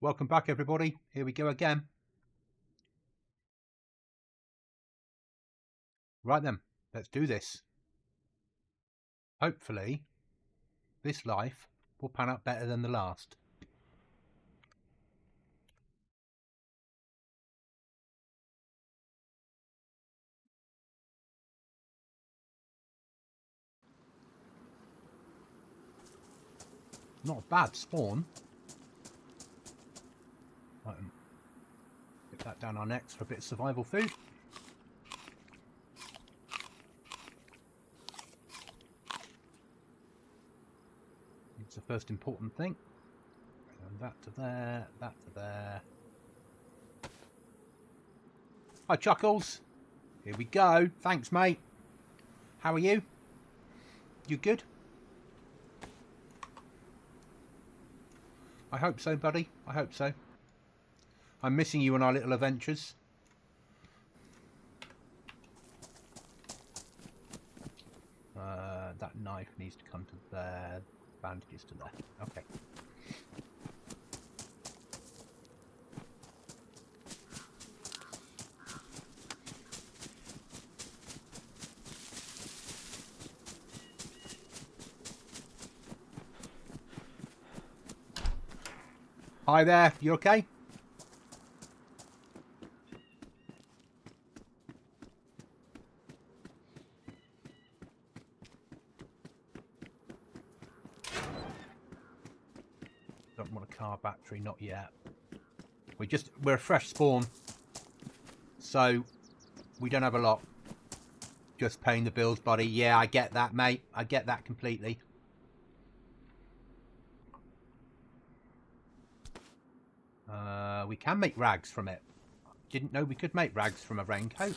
Welcome back, everybody. Here we go again. Right then, let's do this. Hopefully, this life will pan out better than the last. Not a bad spawn. Right, get that down our necks for a bit of survival food. It's the first important thing. And that to there, that to there. Hi, Chuckles. Here we go. Thanks, mate. How are you? You good? I hope so, buddy. I hope so. I'm missing you on our little adventures. That knife needs to come to there. Bandages to there. Okay. Hi there. You okay? Don't want a car battery, not yet. We're a fresh spawn, so we don't have a lot. Just paying the bills, buddy. Yeah, I get that, mate. I get that completely. We can make rags from it. Didn't know we could make rags from a raincoat.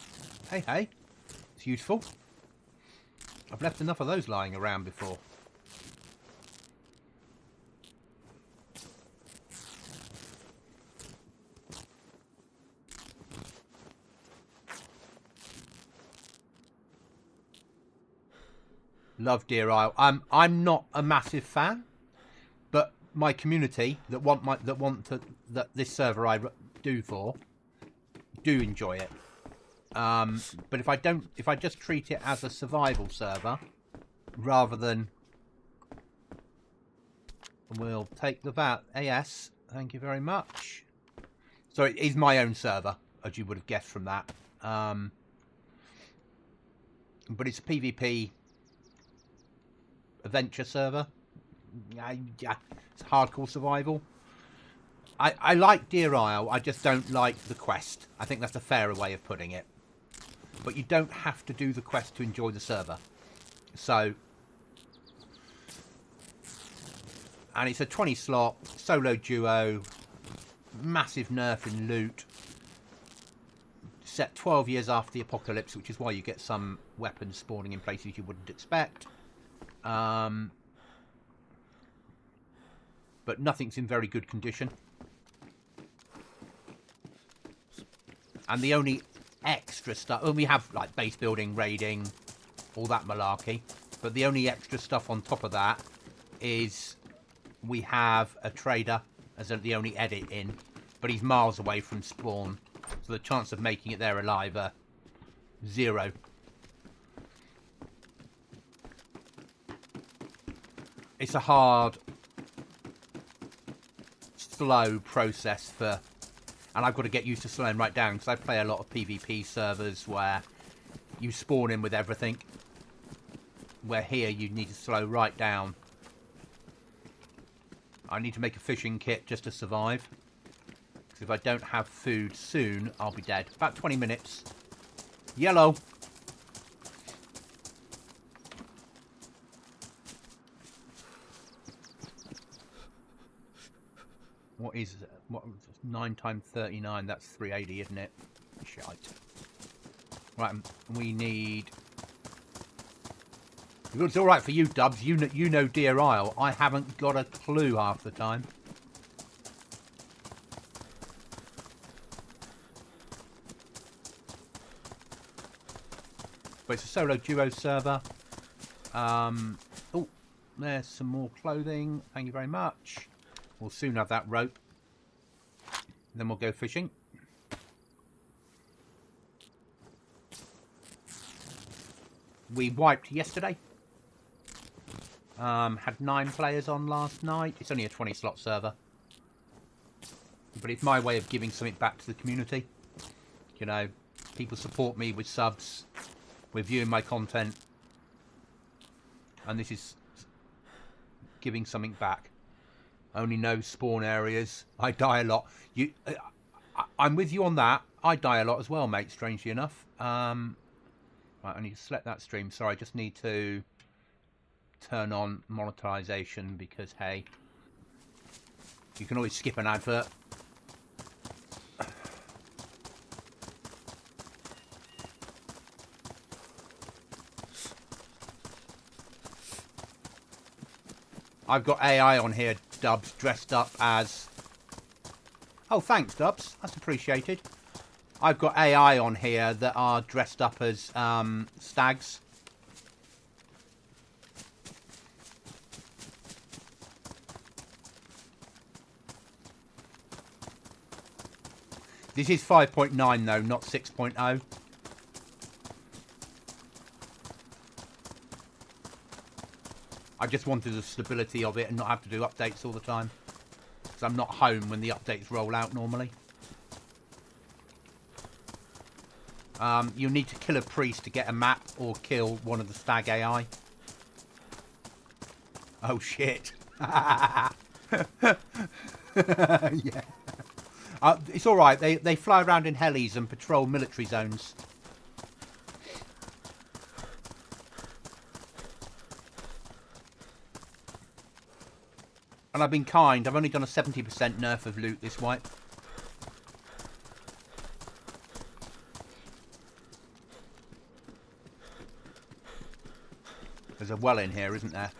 Hey, hey. It's useful. I've left enough of those lying around before. Love DeerIsle. I'm not a massive fan, but my community that this server I do for do enjoy it. But if I just treat it as a survival server rather than, we'll take the VAT. Yes, thank you very much. So it is my own server, as you would have guessed from that. But it's a PvP adventure server. Yeah, it's hardcore survival. I like DeerIsle, I just don't like the quest. I think that's a fairer way of putting it. But you don't have to do the quest to enjoy the server. So, and it's a 20 slot solo duo, massive nerf in loot, set 12 years after the apocalypse, which is why you get some weapons spawning in places you wouldn't expect. But nothing's in very good condition. And the only extra stuff, and we have like base building, raiding, all that malarkey, but the only extra stuff on top of that is we have a trader as the only edit in, but he's miles away from spawn, so the chance of making it there alive are 0. It's a hard, slow process for, and I've got to get used to slowing right down because I play a lot of PvP servers where you spawn in with everything, where here you need to slow right down. I need to make a fishing kit just to survive, because if I don't have food soon I'll be dead. About 20 minutes. Yellow. What is it? What, 9 times 39? That's 380, isn't it? Shite. Right, we need. It's all right for you, Dubs. You know DeerIsle. I haven't got a clue half the time. But it's a solo duo server. Oh, there's some more clothing. Thank you very much. We'll soon have that rope. Then we'll go fishing. We wiped yesterday. Had 9 players on last night. It's only a 20-slot server. But it's my way of giving something back to the community. You know, people support me with subs, with viewing my content. And this is giving something back. Only no spawn areas. I die a lot. I'm with you on that. I die a lot as well, mate, strangely enough. Right, I need to select that stream. Sorry, I just need to turn on monetization because, hey, you can always skip an advert. I've got AI on here, Dubs, dressed up as... Oh, thanks, Dubs. That's appreciated. I've got AI on here that are dressed up as stags. This is 5.9 though, not 6.0. I just wanted the stability of it and not have to do updates all the time. Because I'm not home when the updates roll out normally. You'll need to kill a priest to get a map or kill one of the stag AI. Oh shit. Yeah. It's alright, they fly around in helis and patrol military zones. And I've been kind, I've only done a 70% nerf of loot this wipe. There's a well in here, isn't there?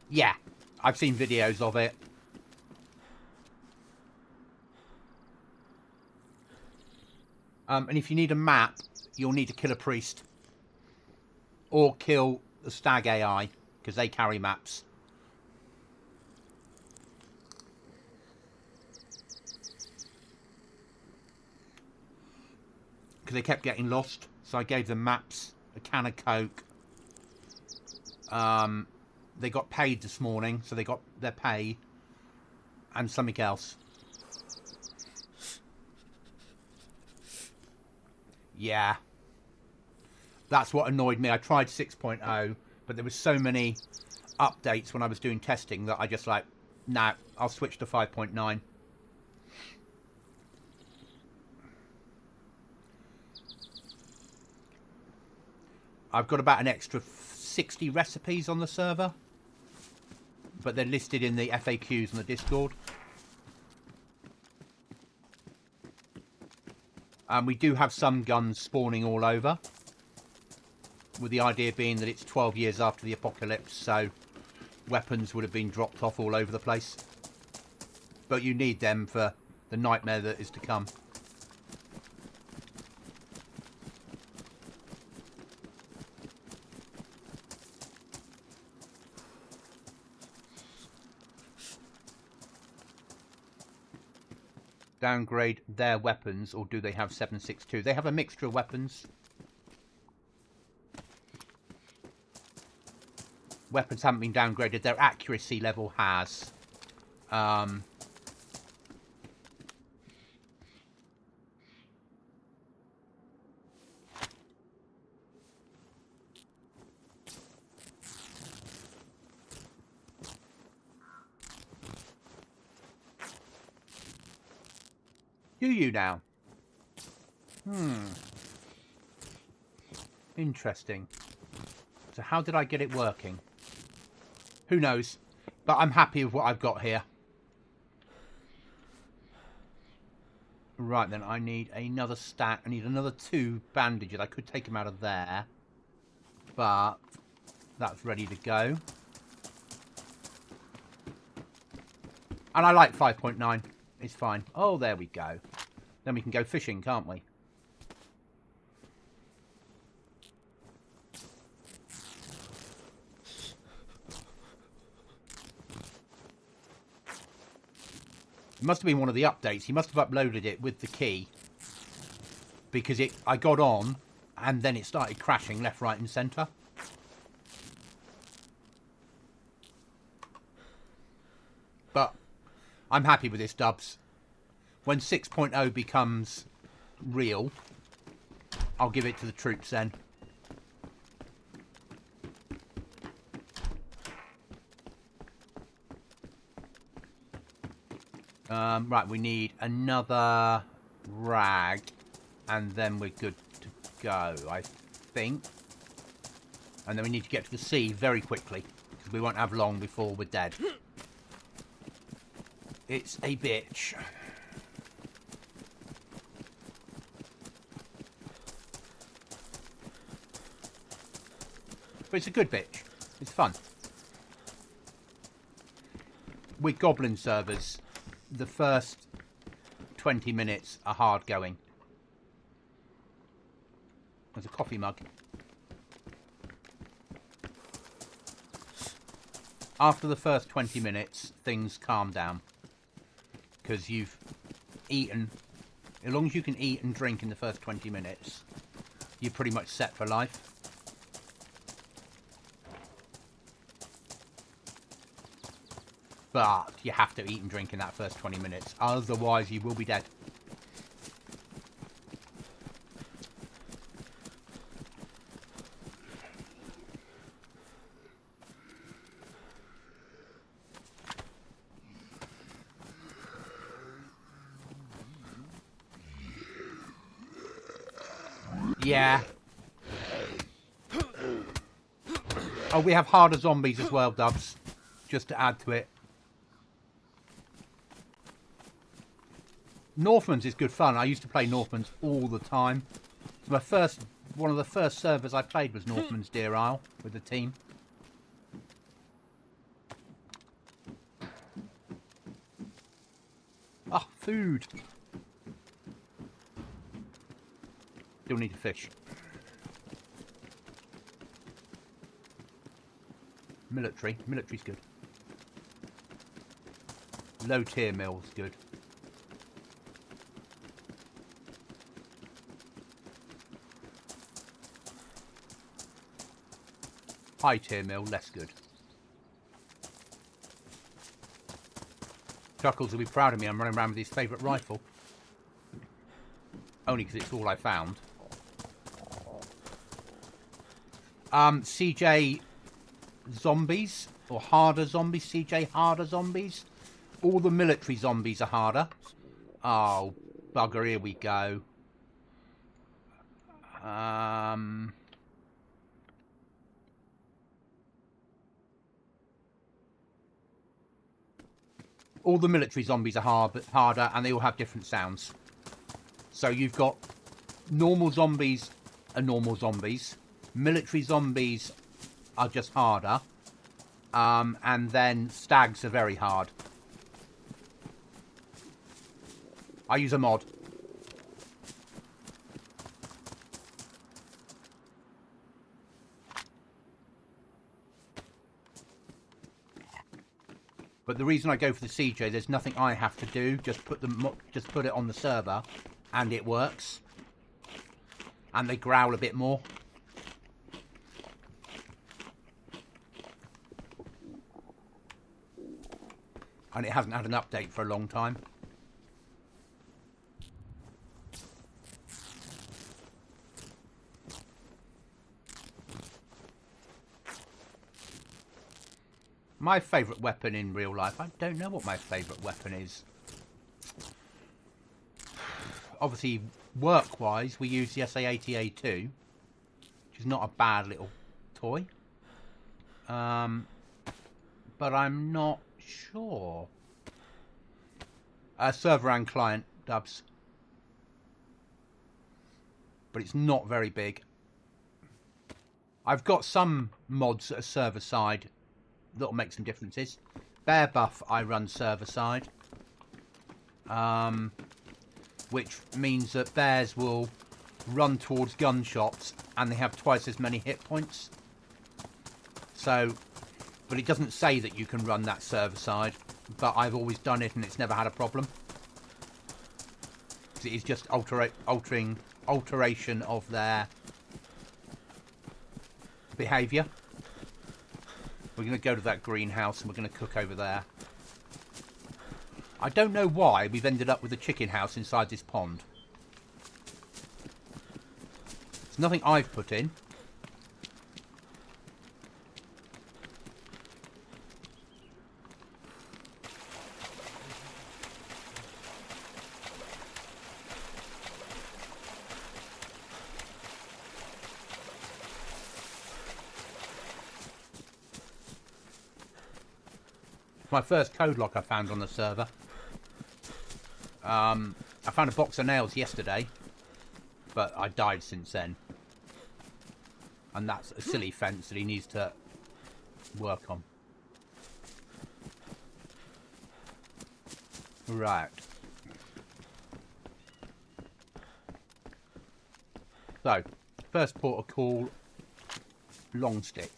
Yeah, I've seen videos of it. And if you need a map, you'll need to kill a priest. Or kill the stag AI, because they carry maps. Because they kept getting lost, so I gave them maps, a can of Coke. They got paid this morning, so they got their pay. And something else. Yeah. That's what annoyed me. I tried 6.0, but there was so many updates when I was doing testing that I just like, nah, I'll switch to 5.9. I've got about an extra 60 recipes on the server, but they're listed in the FAQs on the Discord. We do have some guns spawning all over, with the idea being that it's 12 years after the apocalypse, so weapons would have been dropped off all over the place. But you need them for the nightmare that is to come. Downgrade their weapons, or do they have 7.62? They have a mixture of weapons. Weapons haven't been downgraded. Their accuracy level has. Do you now? Interesting. So how did I get it working? Who knows? But I'm happy with what I've got here. Right then, I need another stack. I need another 2 bandages. I could take them out of there. But that's ready to go. And I like 5.9. It's fine. Oh, there we go. Then we can go fishing, can't we? It must have been one of the updates. He must have uploaded it with the key. Because I got on, and then it started crashing left, right, and centre. But I'm happy with this, Dubs. When 6.0 becomes real, I'll give it to the troops then. Right, we need another rag, and then we're good to go, I think. And then we need to get to the sea very quickly, because we won't have long before we're dead. It's a bitch. But it's a good bitch. It's fun. With Goblin servers, the first 20 minutes are hard going. There's a coffee mug. After the first 20 minutes, things calm down. Because you've eaten. As long as you can eat and drink in the first 20 minutes, you're pretty much set for life. But you have to eat and drink in that first 20 minutes. Otherwise, you will be dead. Yeah. Oh, we have harder zombies as well, Dubs. Just to add to it. Northman's is good fun. I used to play Northman's all the time. One of the first servers I played was Northman's DeerIsle with the team. Ah, food. Still need to fish. Military's good. Low tier mill's good. High tier mill, less good. Chuckles will be proud of me. I'm running around with his favourite rifle. Only because it's all I found. CJ zombies, or harder zombies, CJ harder zombies. All the military zombies are harder. Oh, bugger, here we go. All the military zombies are harder, and they all have different sounds. So you've got normal zombies are normal zombies. Military zombies are just harder. And then stags are very hard. I use a mod. But the reason I go for the CJ, there's nothing I have to do. Just put it on the server, and it works. And they growl a bit more. And it hasn't had an update for a long time. My favourite weapon in real life. I don't know what my favourite weapon is. Obviously, work-wise, we use the SA-80A2, which is not a bad little toy. But I'm not sure. Server and client, Dubs. But it's not very big. I've got some mods that are server-side that'll make some differences. Bear Buff, I run server-side. Which means that bears will run towards gunshots and they have twice as many hit points. So, but it doesn't say that you can run that server-side. but I've always done it and it's never had a problem. It is just alteration of their behaviour. We're going to go to that greenhouse and we're going to cook over there. I don't know why we've ended up with a chicken house inside this pond. It's nothing I've put in. My first code lock I found on the server. I found a box of nails yesterday, but I died since then. And that's a silly fence that he needs to work on. Right. So, first port of call, long stick.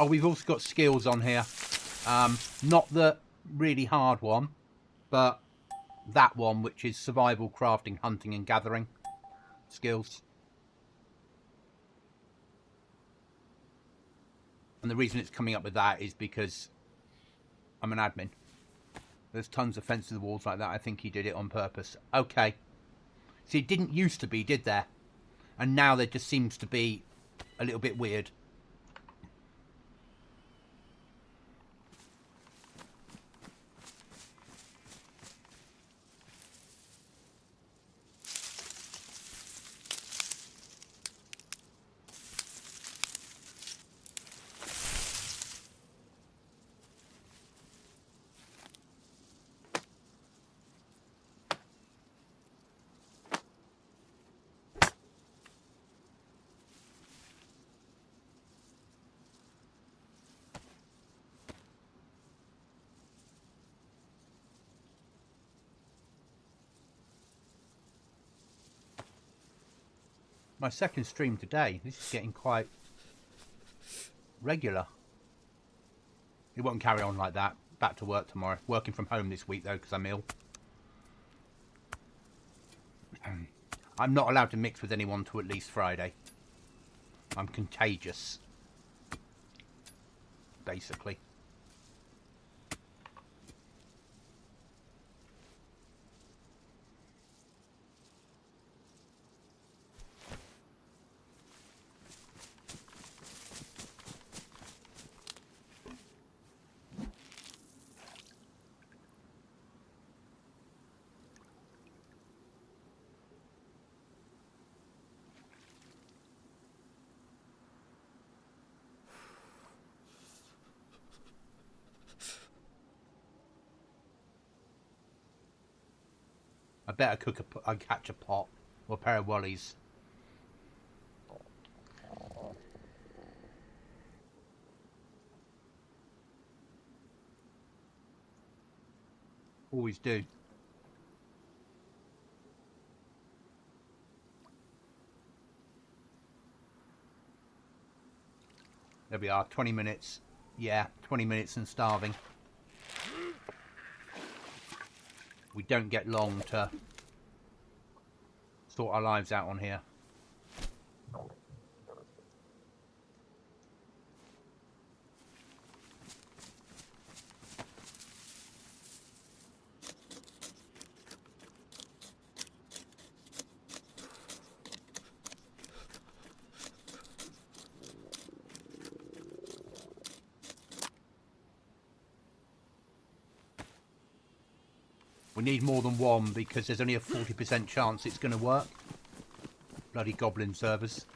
Oh, we've also got skills on here. Not the really hard one, but that one, which is survival, crafting, hunting, and gathering skills. And the reason it's coming up with that is because I'm an admin. There's tons of fences and walls like that. I think he did it on purpose. Okay. See, it didn't used to be, did there? And now there just seems to be a little bit weird. My second stream today. This is getting quite regular. It won't carry on like that. Back to work tomorrow. Working from home this week though because I'm ill. I'm not allowed to mix with anyone till at least Friday. I'm contagious. Basically. I better catch a pot or a pair of wellies. Always do. There we are, 20 minutes. Yeah, 20 minutes and starving. We don't get long to sort our lives out on here. We need more than one because there's only a 40% chance it's going to work. Bloody Goblin servers.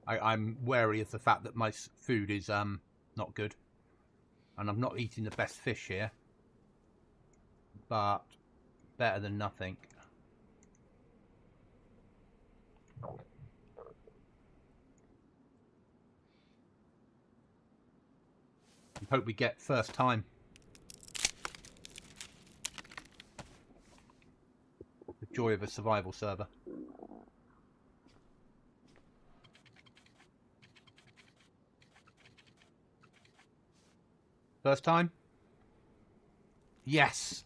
I'm wary of the fact that my food is not good, and I'm not eating the best fish here, but better than nothing. I hope we get first time. The joy of a survival server. First time? Yes.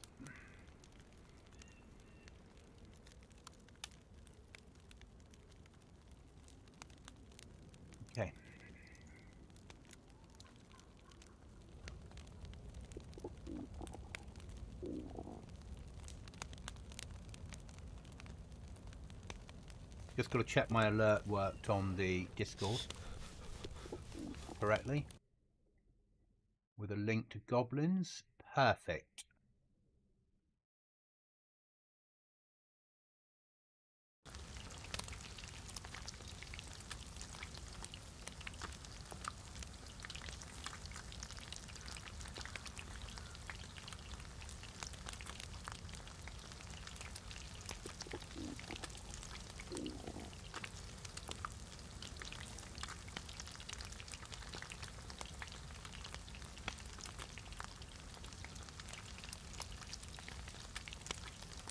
Okay. Just got to check my alert worked on the Discord correctly. With a link to GoblinZ. Perfect.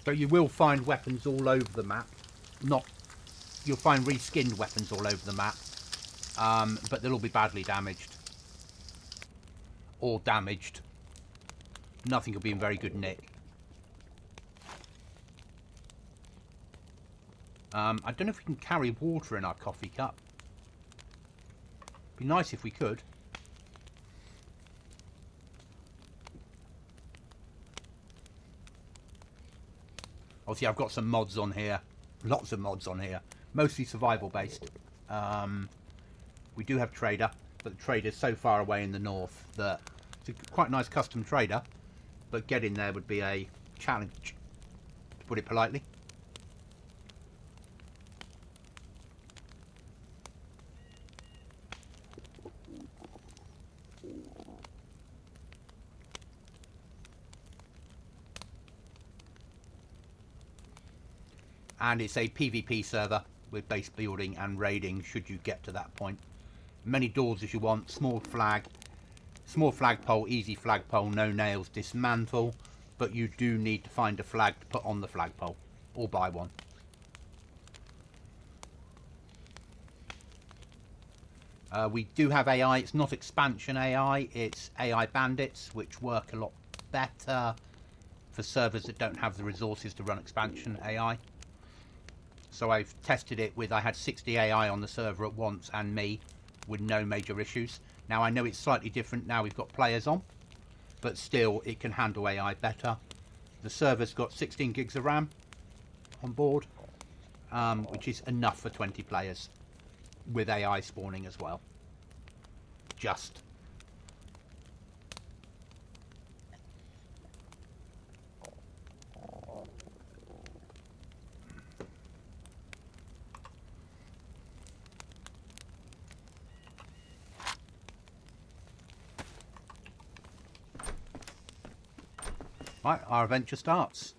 So you will find weapons all over the map. You'll find reskinned weapons all over the map, but they'll all be badly damaged. Or damaged. Nothing will be in very good nick. I don't know if we can carry water in our coffee cup. Be nice if we could. Obviously, I've got some mods on here. Lots of mods on here. Mostly survival based. We do have trader, but the trader's so far away in the north that it's a quite nice custom trader, but getting there would be a challenge, to put it politely. And it's a PvP server with base building and raiding should you get to that point. Many doors as you want, small flagpole, easy flagpole, no nails, dismantle, but you do need to find a flag to put on the flagpole or buy one. We do have AI. It's not expansion AI, it's AI bandits, which work a lot better for servers that don't have the resources to run expansion AI. So I've tested it with, I had 60 AI on the server at once and me with no major issues. Now I know it's slightly different now we've got players on, but still it can handle AI better. The server's got 16 gigs of RAM on board, which is enough for 20 players with AI spawning as well. Just. Right, our adventure starts.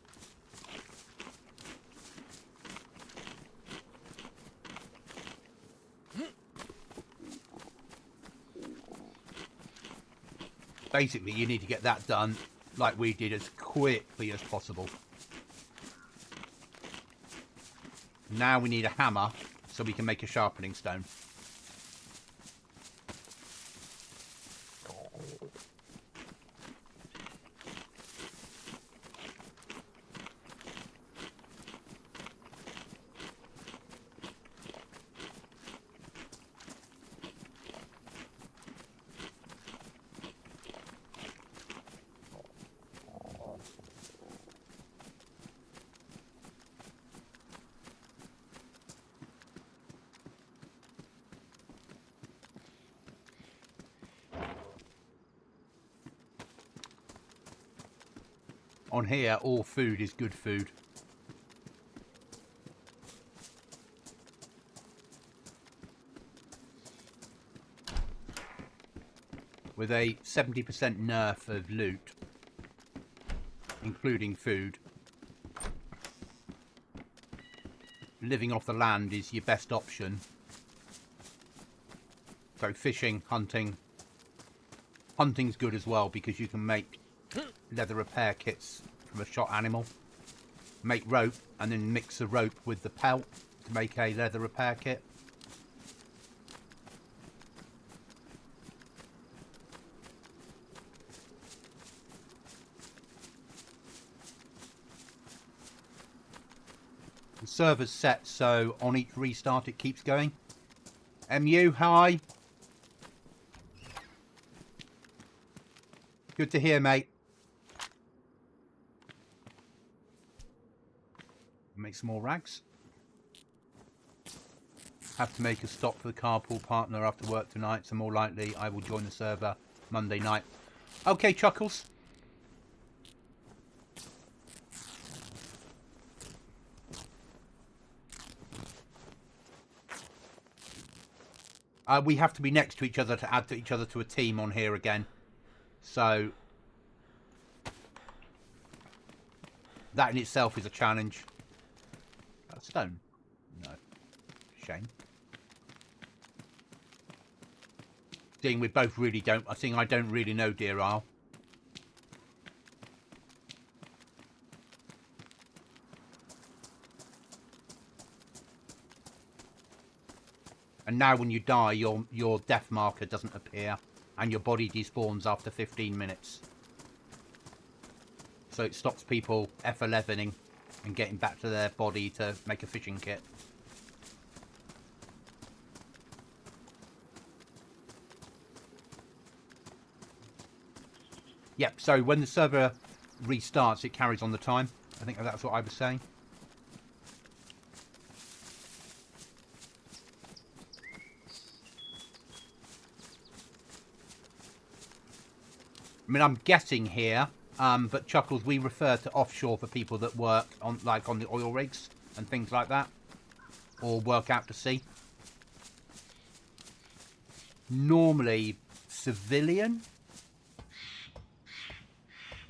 Basically, you need to get that done like we did as quickly as possible. Now we need a hammer so we can make a sharpening stone. On here, all food is good food. With a 70% nerf of loot, including food, living off the land is your best option. So fishing, hunting. Hunting's good as well because you can make leather repair kits from a shot animal. Make rope and then mix the rope with the pelt to make a leather repair kit. The server's set so on each restart it keeps going. MU, hi. Good to hear, mate. Make some more rags. Have to make a stop for the carpool partner after work tonight, so more likely I will join the server Monday night. Okay, Chuckles. We have to be next to each other to add to each other to a team on here again. So that in itself is a challenge. Stone? No. Shame. Seeing we both really don't... I think I don't really know DeerIsle. And now when you die, your death marker doesn't appear. And your body despawns after 15 minutes. So it stops people F11ing and getting back to their body to make a fishing kit. Yep, so when the server restarts, it carries on the time. I think that's what I was saying. I mean, I'm guessing here, but Chuckles, we refer to offshore for people that work on, like, on the oil rigs and things like that, or work out to sea. Normally, civilian.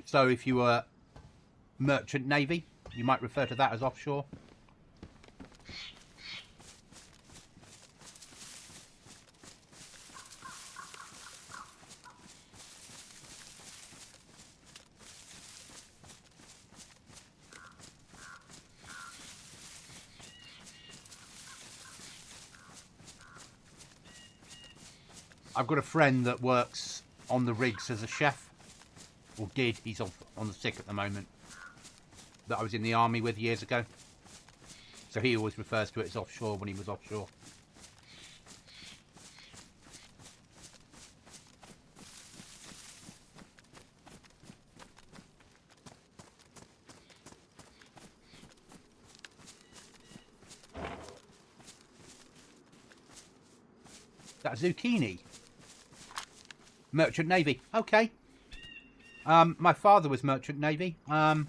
So if you were merchant navy, you might refer to that as offshore. I've got a friend that works on the rigs as a chef. Or did. He's on the sick at the moment. That I was in the army with years ago. So he always refers to it as offshore when he was offshore. That zucchini. Merchant Navy. Okay. My father was Merchant Navy. I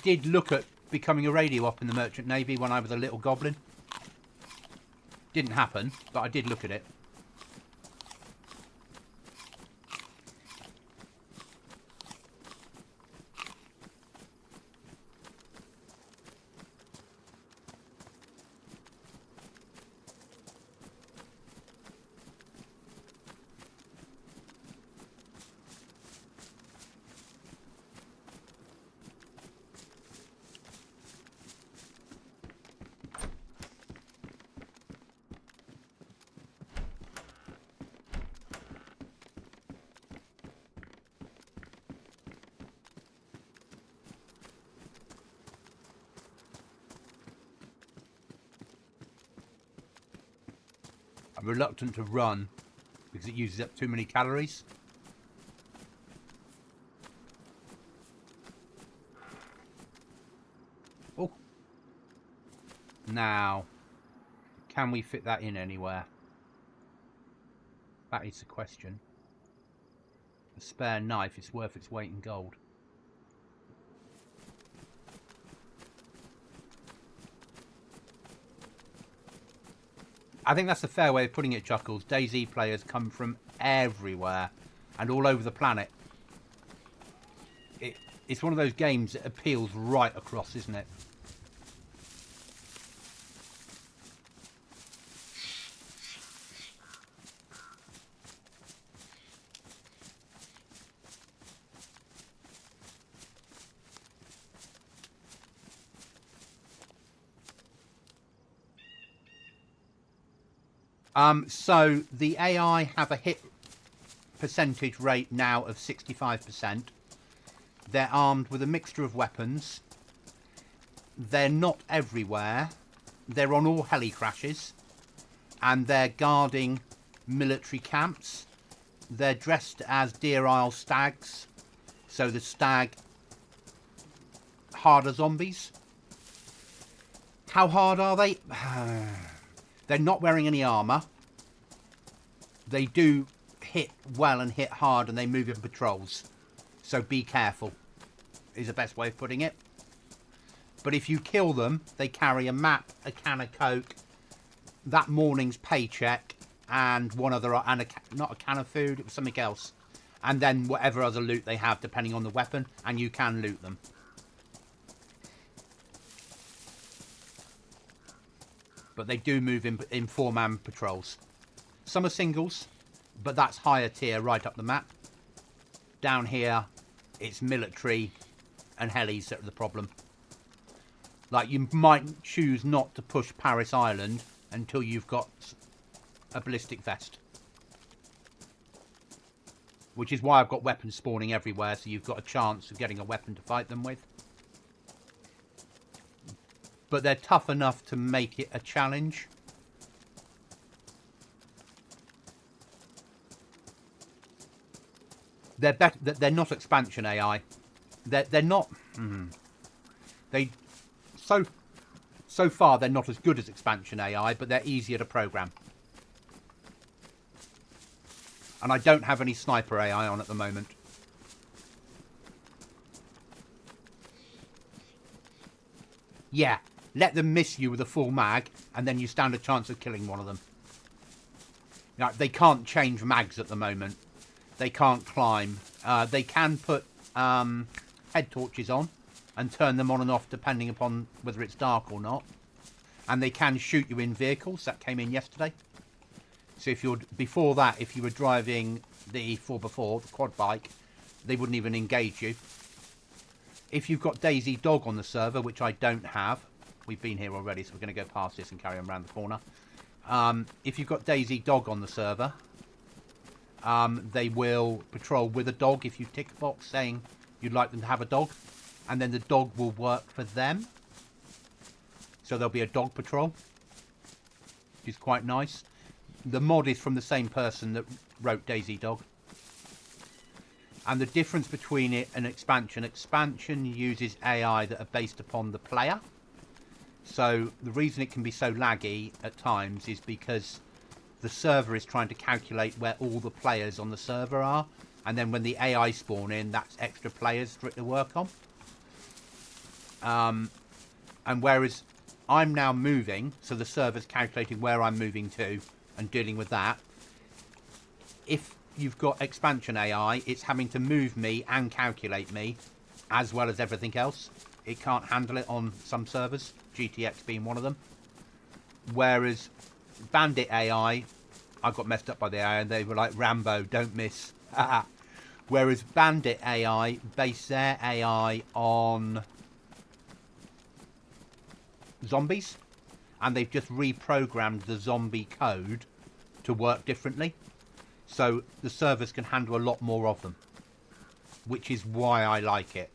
did look at becoming a radio op in the Merchant Navy when I was a little goblin. Didn't happen, but I did look at it. I'm reluctant to run because it uses up too many calories. Oh. Now, can we fit that in anywhere? That is the question. A spare knife is worth its weight in gold. I think that's a fair way of putting it, Chuckles. DayZ players come from everywhere and all over the planet. It's one of those games that appeals right across, isn't it? So the AI have a hit percentage rate now of 65%. They're armed with a mixture of weapons. They're not everywhere. They're on all heli crashes. And they're guarding military camps. They're dressed as DeerIsle stags. So the stag harder zombies. How hard are they? They're not wearing any armour. They do hit well and hit hard, and they move in patrols. So be careful, is the best way of putting it. But if you kill them, they carry a map, a can of Coke, that morning's paycheck, and one other, and not a can of food, it was something else. And then whatever other loot they have, depending on the weapon, and you can loot them. But they do move in four-man patrols. Some are singles, but that's higher tier right up the map. Down here, it's military and helis that are the problem. Like, you might choose not to push Paris Island until you've got a ballistic vest. Which is why I've got weapons spawning everywhere, so you've got a chance of getting a weapon to fight them with. But they're tough enough to make it a challenge. They're better. They're not expansion AI. They're not. They so far they're not as good as expansion AI, but they're easier to program. And I don't have any sniper AI on at the moment. Yeah. Let them miss you with a full mag, and then you stand a chance of killing one of them. Now, they can't change mags at the moment. They can't climb. They can put head torches on and turn them on and off depending upon whether it's dark or not. And they can shoot you in vehicles. That came in yesterday. So if you're before that, if you were driving the 4x4, the quad bike, they wouldn't even engage you. If you've got DayZ Dog on the server, which I don't have, we've been here already, so we're going to go past this and carry on around the corner. If you've got DayZ Dog on the server, they will patrol with a dog if you tick a box saying you'd like them to have a dog. And then the dog will work for them. So there'll be a dog patrol, which is quite nice. The mod is from the same person that wrote DayZ Dog. And the difference between it and expansion uses AI that are based upon the player. So the reason it can be so laggy at times is because the server is trying to calculate where all the players on the server are. And then when the AI spawn in, that's extra players for it to work on. And whereas I'm now moving, so the server's calculating where I'm moving to and dealing with that. If you've got expansion AI, it's having to move me and calculate me as well as everything else. It can't handle it on some servers, GTX being one of them. Whereas Bandit AI, I got messed up by the AI and they were like, Rambo, don't miss. Whereas Bandit AI base their AI on zombies, and they've just reprogrammed the zombie code to work differently. So the servers can handle a lot more of them, which is why I like it.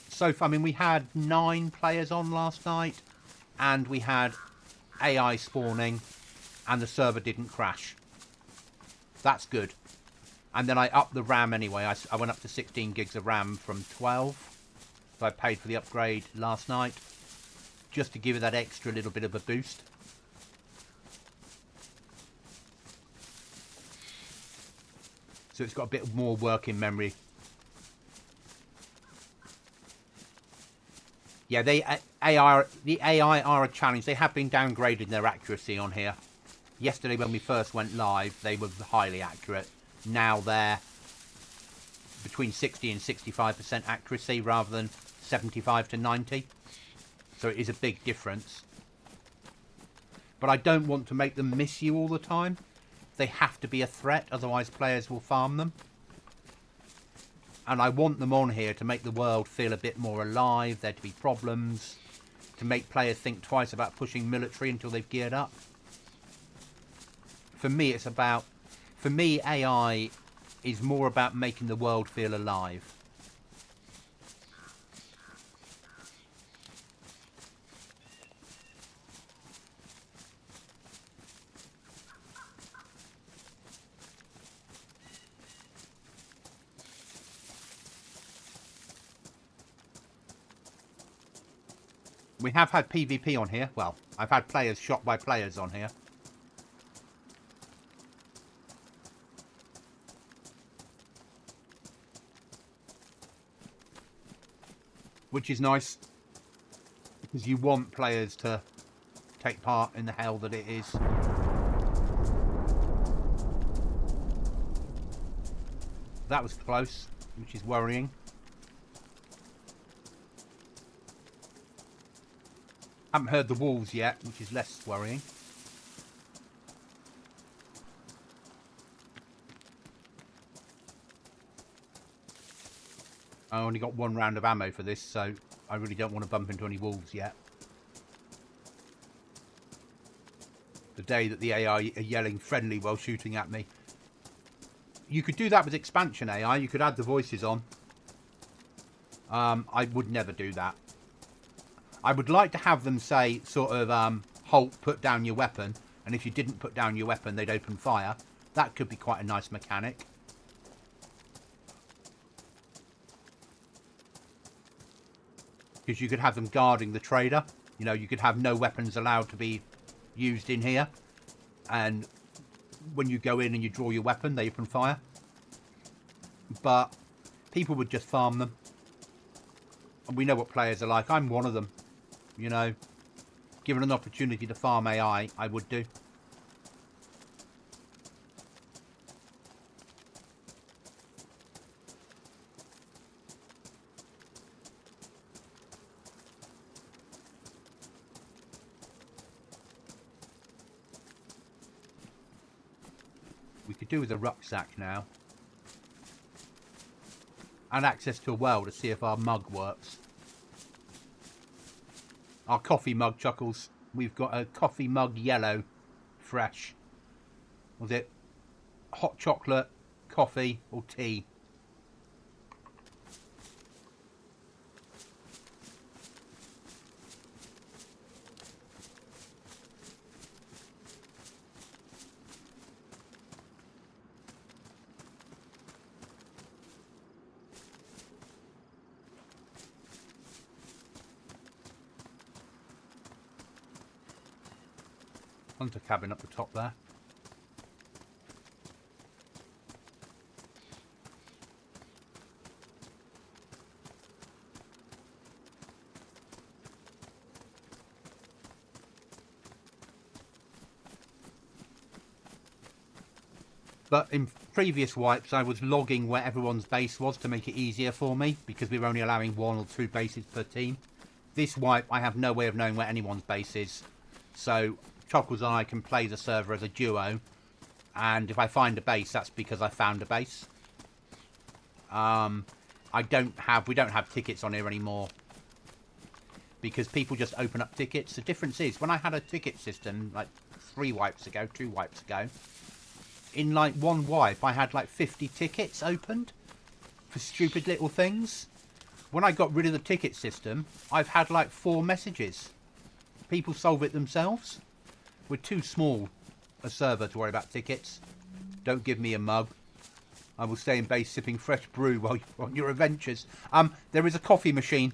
So, I mean, we had 9 players on last night, and we had AI spawning, and the server didn't crash. That's good. And then I upped the RAM anyway. I went up to 16 gigs of RAM from 12. So I paid for the upgrade last night, just to give it that extra little bit of a boost. So it's got a bit more working memory. Yeah, the AI are a challenge. They have been downgrading their accuracy on here. Yesterday when we first went live, they were highly accurate. Now they're between 60 and 65% accuracy rather than 75 to 90. So it is a big difference. But I don't want to make them miss you all the time. They have to be a threat, otherwise players will farm them. And I want them on here to make the world feel a bit more alive, there to be problems, to make players think twice about pushing military until they've geared up. For me, it's about... For me, AI is more about making the world feel alive. We have had PvP on here. Well, I've had players shot by players on here. Which is nice. Because you want players to take part in the hell that it is. That was close, which is worrying. Haven't heard the wolves yet, which is less worrying. I only got one round of ammo for this, so I really don't want to bump into any wolves yet. The day that the AI are yelling friendly while shooting at me. You could do that with expansion AI. You could add the voices on. I would never do that. I would like to have them say, sort of, halt, put down your weapon. And if you didn't put down your weapon, they'd open fire. That could be quite a nice mechanic. Because you could have them guarding the trader. You know, you could have no weapons allowed to be used in here. And when you go in and you draw your weapon, they open fire. But people would just farm them. And we know what players are like. I'm one of them. You know, given an opportunity to farm AI, I would do. We could do with a rucksack now. And access to a well to see if our mug works. Our coffee mug, Chuckles. We've got a coffee mug yellow. Fresh. Was it hot chocolate, coffee or tea? Hunter cabin up the top there. But in previous wipes, I was logging where everyone's base was to make it easier for me, because we were only allowing 1 or 2 bases per team. This wipe, I have no way of knowing where anyone's base is. So Chuckles and I can play the server as a duo, and if I find a base, that's because I found a base. We don't have tickets on here anymore, because people just open up tickets. The difference is, when I had a ticket system like 2 wipes ago, in like one wipe I had like 50 tickets opened for stupid little things. When I got rid of the ticket system, I've had like 4 messages. People solve it themselves. We're too small a server to worry about tickets. Don't give me a mug. I will stay in base sipping fresh brew while you're on your adventures. There is a coffee machine,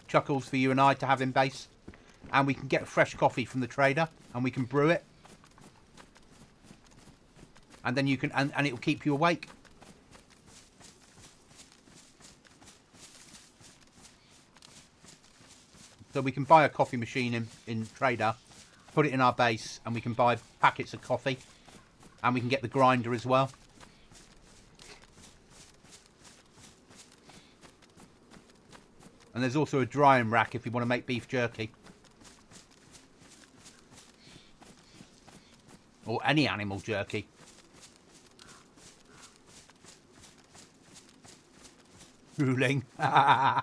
Chuckles, for you and I to have in base. And we can get fresh coffee from the trader and we can brew it. And then you can, and it will keep you awake. So we can buy a coffee machine in Trader, put it in our base, and we can buy packets of coffee. And we can get the grinder as well. And there's also a drying rack if you want to make beef jerky. Or any animal jerky. Ruling. I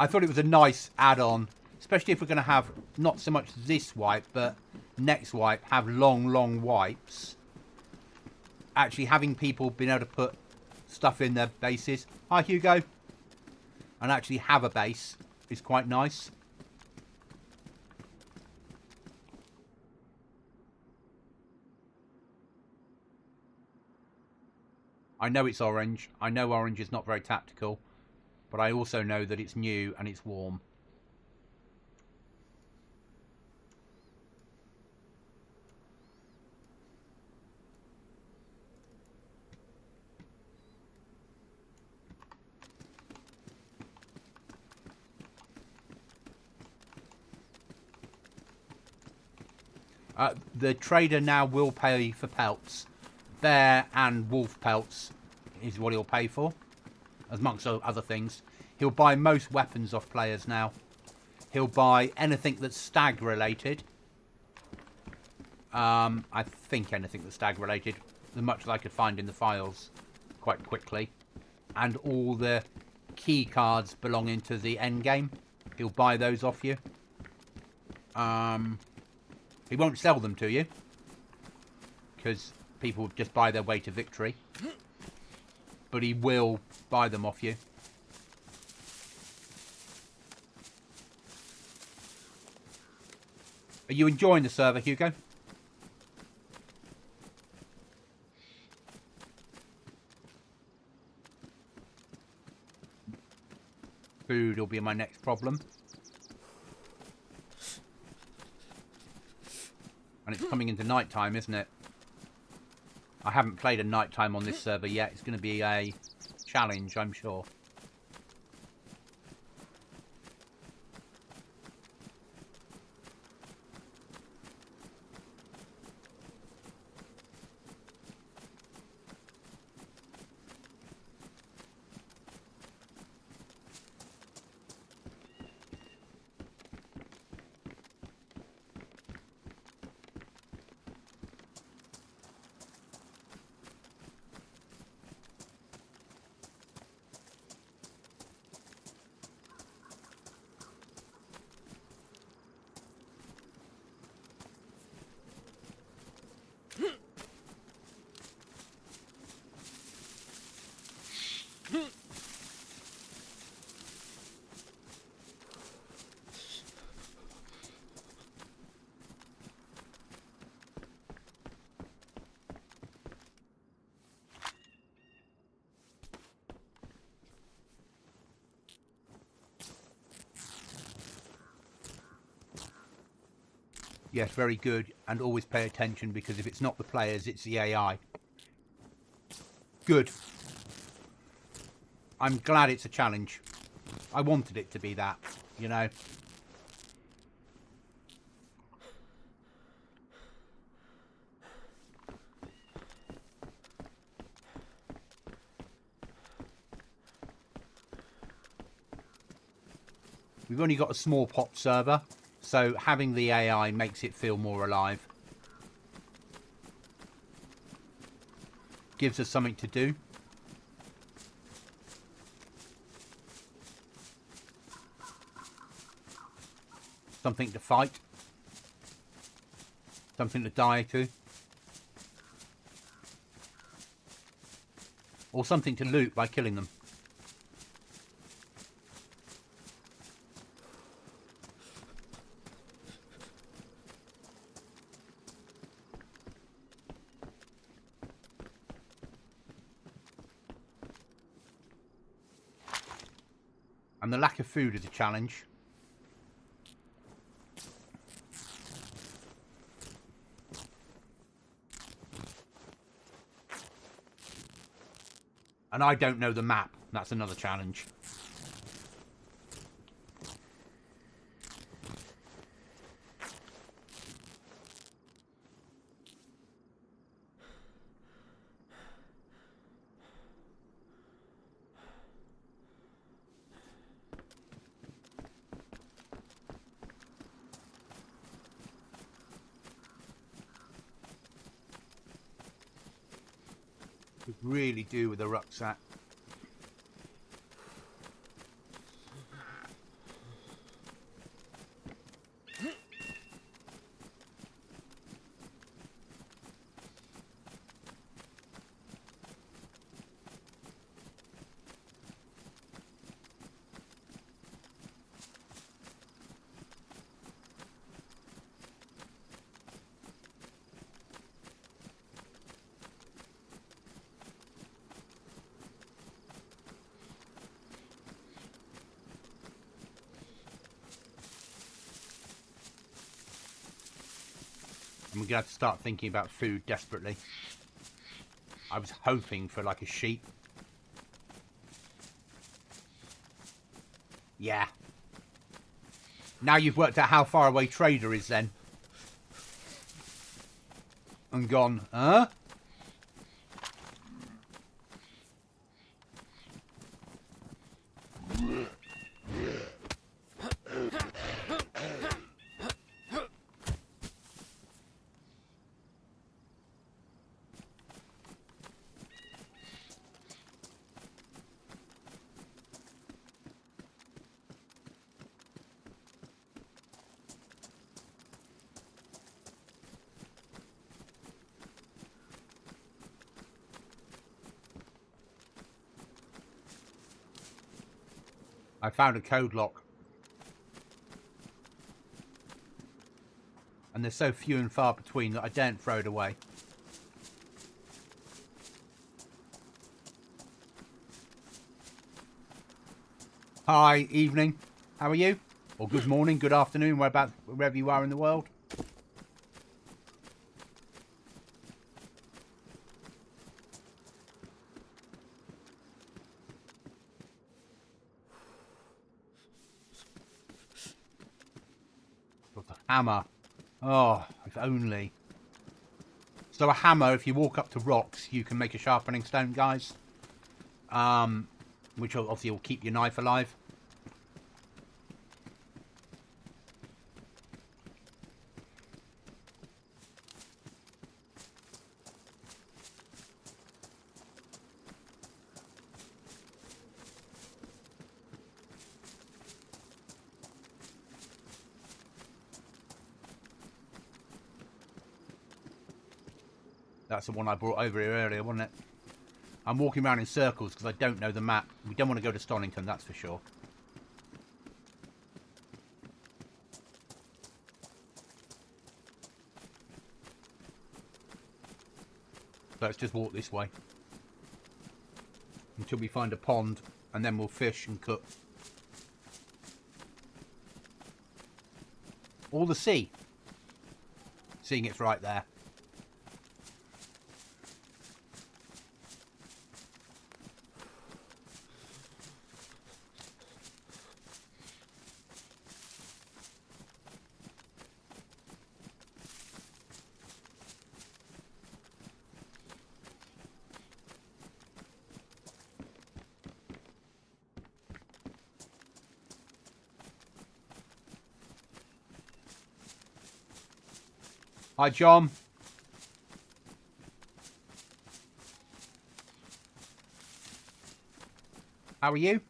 thought it was a nice add-on. Especially if we're going to have not so much this wipe, but next wipe, have long wipes. Actually having people being able to put stuff in their bases. Hi, Hugo. And actually have a base is quite nice. I know it's orange. I know orange is not very tactical. But I also know that it's new and it's warm. The trader now will pay for pelts. Bear and wolf pelts is what he'll pay for, amongst other things. He'll buy most weapons off players now. He'll buy anything that's stag related. I think anything that's stag related, as much as I could find in the files quite quickly. And all the key cards belonging to the end game. He'll buy those off you. He won't sell them to you, because people just buy their way to victory. But he will buy them off you. Are you enjoying the server, Hugo? Food will be my next problem. And it's coming into night time, isn't it? I haven't played a night time on this server yet. It's going to be a challenge, I'm sure. Yes, very good. And always pay attention, because if it's not the players, it's the AI. Good. I'm glad it's a challenge. I wanted it to be that, you know. We've only got a small pop server, so having the AI makes it feel more alive. Gives us something to do. Something to fight. Something to die to. Or something to loot by killing them. And the lack of food is a challenge. And I don't know the map. That's another challenge. Could really do with a rucksack. And we're going to have to start thinking about food desperately. I was hoping for like a sheep. Yeah. Now you've worked out how far away Trader is then. And gone, huh? I found a code lock. And they're so few and far between that I daren't throw it away. Hi, evening. How are you? Or good morning, good afternoon, wherever you are in the world. Got the hammer. Oh, if only. So a hammer, if you walk up to rocks, you can make a sharpening stone, guys. Which obviously will keep your knife alive. That's the one I brought over here earlier, wasn't it? I'm walking around in circles because I don't know the map. We don't want to go to Stonington, that's for sure. So let's just walk this way. Until we find a pond, and then we'll fish and cook. Or the sea. Seeing it's right there. Hi, John. How are you?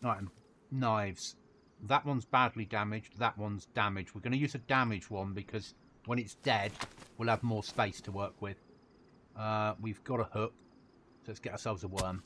Right, knives. That one's badly damaged. That one's damaged. We're going to use a damaged one because when it's dead, we'll have more space to work with. We've got a hook. So let's get ourselves a worm.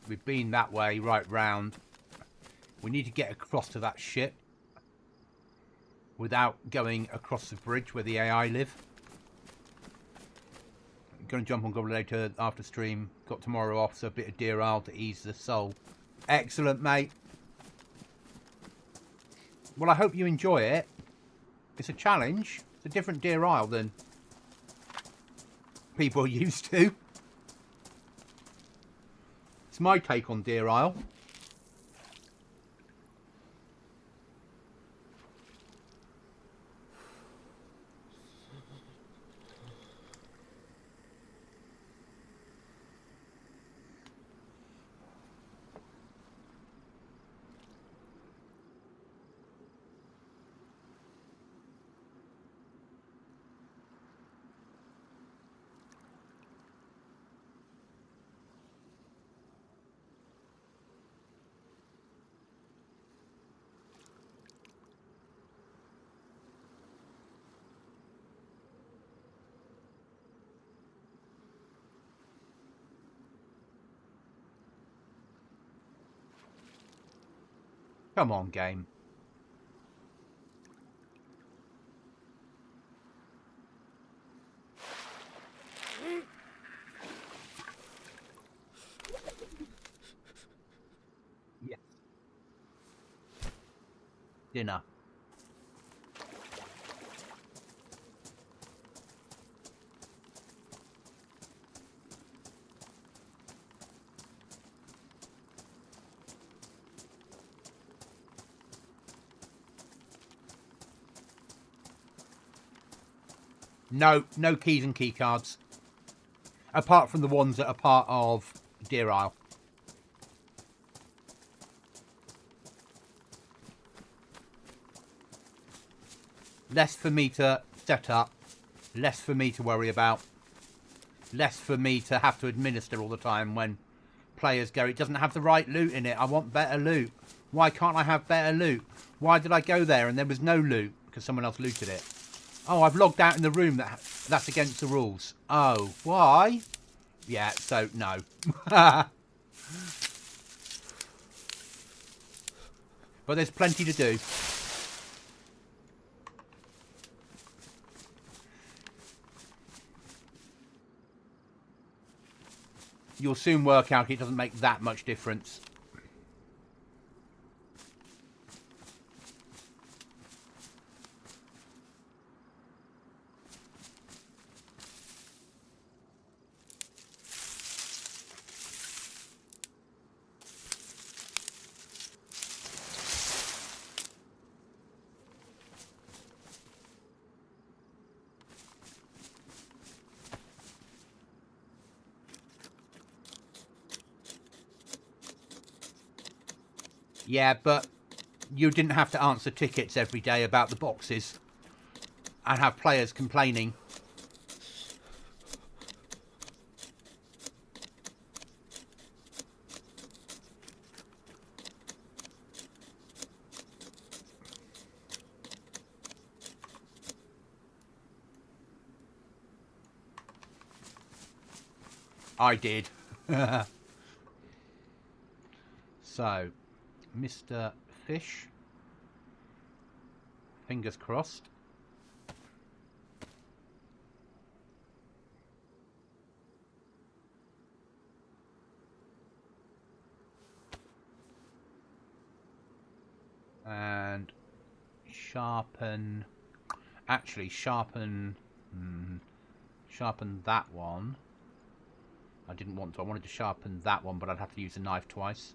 We've been that way, right round. We need to get across to that ship without going across the bridge where the AI live. I'm going to jump on Goblin later after stream. Got tomorrow off, so a bit of DeerIsle to ease the soul. Excellent, mate. Well, I hope you enjoy it. It's a challenge. It's a different DeerIsle than people are used to. It's my take on DeerIsle. Come on, game. Yes. Dinner. No keys and key cards. Apart from the ones that are part of DeerIsle. Less for me to set up. Less for me to worry about. Less for me to have to administer all the time when players go, it doesn't have the right loot in it. I want better loot. Why can't I have better loot? Why did I go there and there was no loot? Because someone else looted it. Oh, I've logged out in the room. That's against the rules. Oh, why? Yeah, so no. But there's plenty to do. You'll soon work out it doesn't make that much difference. Yeah, but you didn't have to answer tickets every day about the boxes and have players complaining. I did. So, Mr. Fish. Fingers crossed. And sharpen. Actually, sharpen that one. I didn't want to. I wanted to sharpen that one, but I'd have to use the knife twice.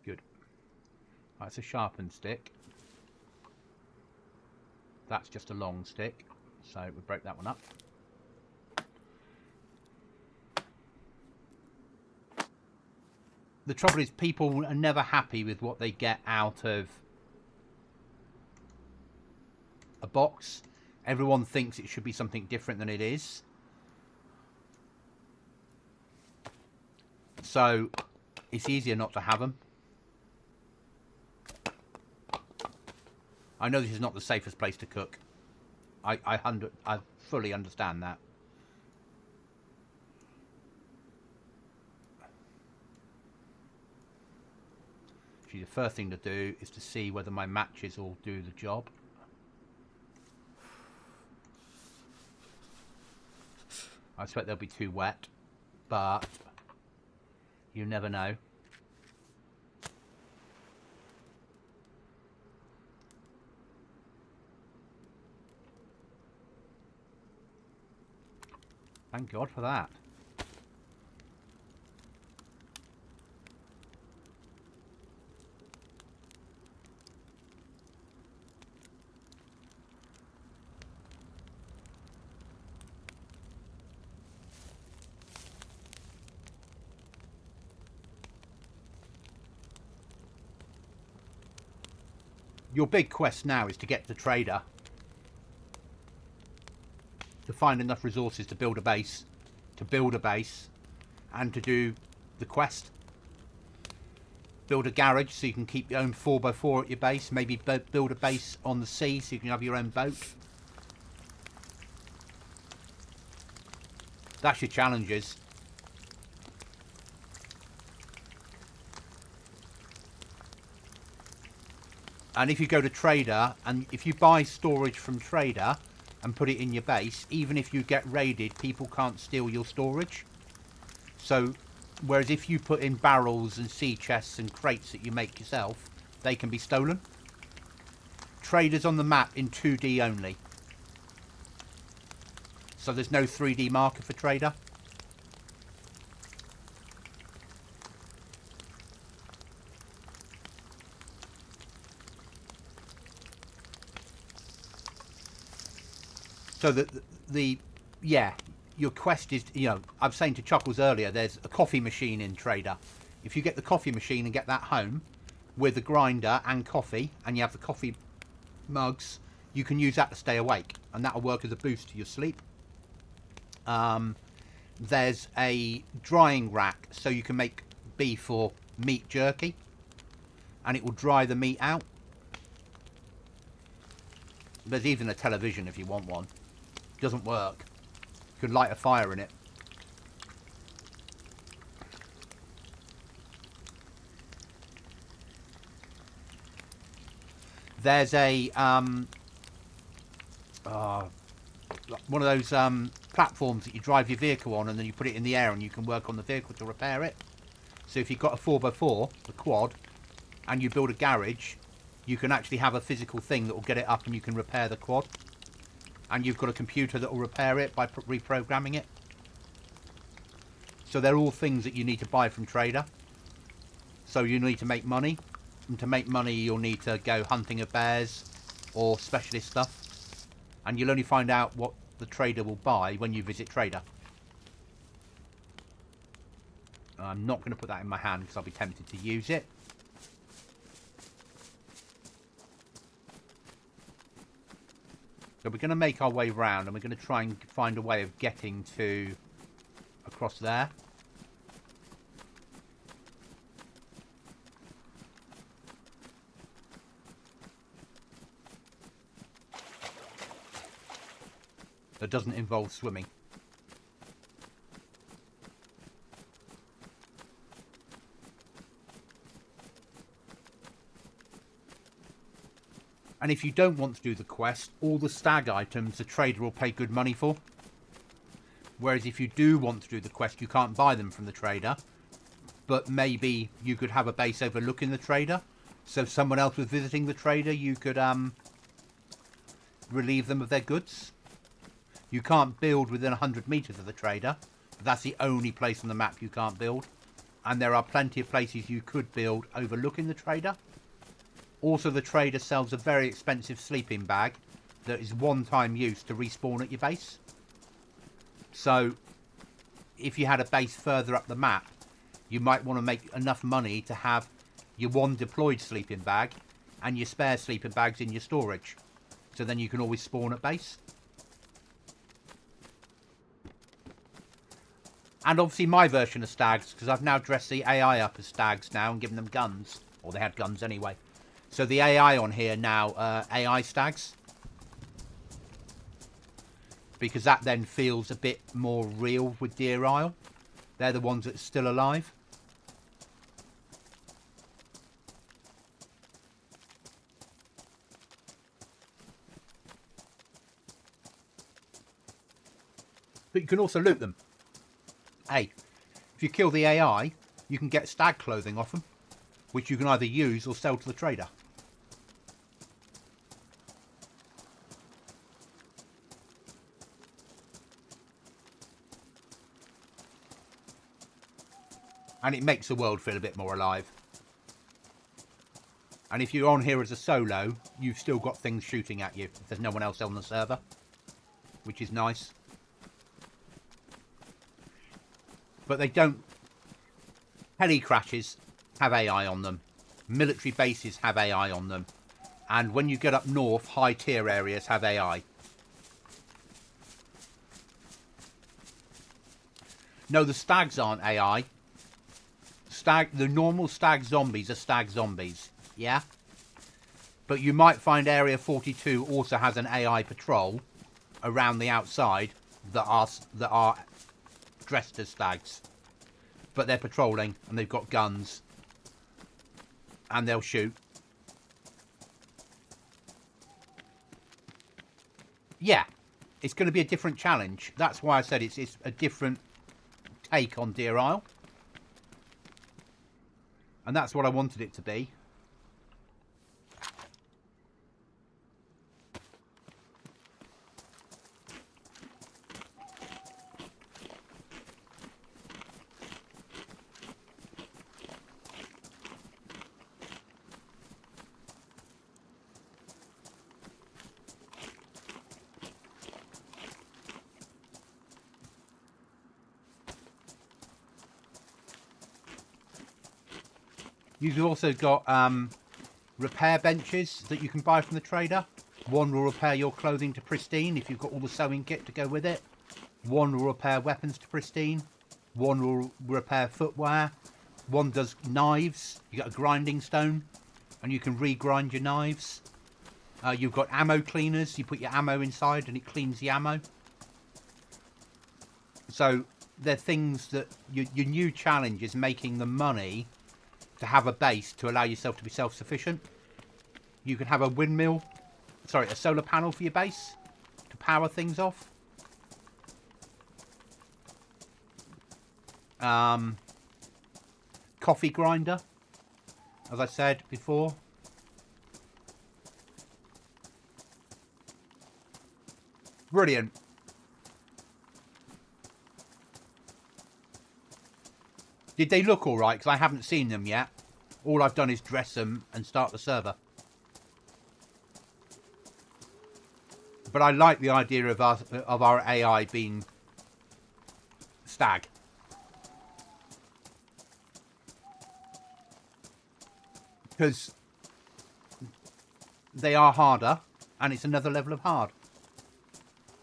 Good. That's a sharpened stick. That's just a long stick, so we break that one up. The trouble is, people are never happy with what they get out of a box. Everyone thinks it should be something different than it is. So it's easier not to have them. I know this is not the safest place to cook. I fully understand that. Actually, the first thing to do is to see whether my matches will do the job. I expect they'll be too wet, but you never know. Thank God for that. Your big quest now is to get the trader to find enough resources to build a base, and to do the quest. Build a garage so you can keep your own 4x4 at your base. Maybe build a base on the sea so you can have your own boat. That's your challenges. And if you go to trader, and if you buy storage from trader and put it in your base, even if you get raided, people can't steal your storage. So, whereas if you put in barrels and sea chests and crates that you make yourself, they can be stolen. Trader's on the map in 2D only. So there's no 3D marker for trader. So yeah, your quest is, you know, I was saying to Chuckles earlier, there's a coffee machine in Trader. If you get the coffee machine and get that home with a grinder and coffee, and you have the coffee mugs, you can use that to stay awake, and that'll work as a boost to your sleep. There's a drying rack, so you can make beef or meat jerky, and it will dry the meat out. There's even a television if you want one. Doesn't work. You could light a fire in it. There's a one of those platforms that you drive your vehicle on, and then you put it in the air and you can work on the vehicle to repair it. So if you've got a 4x4, a quad, and you build a garage, you can actually have a physical thing that will get it up and you can repair the quad. And you've got a computer that will repair it by reprogramming it. So they're all things that you need to buy from Trader. So you need to make money. And to make money, you'll need to go hunting of bears or specialist stuff. And you'll only find out what the trader will buy when you visit Trader. I'm not going to put that in my hand because I'll be tempted to use it. So we're going to make our way round, and we're going to try and find a way of getting to across there. That doesn't involve swimming. And if you don't want to do the quest, all the stag items the trader will pay good money for. Whereas if you do want to do the quest, you can't buy them from the trader. But maybe you could have a base overlooking the trader. So if someone else was visiting the trader, you could relieve them of their goods. You can't build within 100 meters of the trader. But that's the only place on the map you can't build. And there are plenty of places you could build overlooking the trader. Also, the trader sells a very expensive sleeping bag that is one-time use to respawn at your base. So, if you had a base further up the map, you might want to make enough money to have your one deployed sleeping bag and your spare sleeping bags in your storage. So then you can always spawn at base. And obviously my version of stags, because I've now dressed the AI up as stags now and given them guns. Or they had guns anyway. So the AI on here now, AI stags. Because that then feels a bit more real with DeerIsle. They're the ones that's still alive. But you can also loot them. Hey, if you kill the AI, you can get stag clothing off them, which you can either use or sell to the trader. And it makes the world feel a bit more alive. And if you're on here as a solo, you've still got things shooting at you. If there's no one else on the server, which is nice. But they don't... Heli crashes have AI on them. Military bases have AI on them. And when you get up north, high tier areas have AI. No, the stags aren't AI. The normal stag zombies are stag zombies. Yeah? But you might find Area 42 also has an AI patrol around the outside that are dressed as stags. But they're patrolling and they've got guns. And they'll shoot. Yeah. It's going to be a different challenge. That's why I said it's a different take on DeerIsle. And that's what I wanted it to be. You've also got repair benches that you can buy from the trader. One will repair your clothing to pristine if you've got all the sewing kit to go with it. One will repair weapons to pristine. One will repair footwear. One does knives. You got a grinding stone and you can re-grind your knives. You've got ammo cleaners. You put your ammo inside and it cleans the ammo. So they're things that your new challenge is making the money to have a base to allow yourself to be self-sufficient. You can have a windmill, sorry, a solar panel for your base to power things off. Coffee grinder, as I said before. Brilliant. Did they look all right? Because I haven't seen them yet. All I've done is dress them and start the server. But I like the idea of our AI being stag. Because they are harder and it's another level of hard.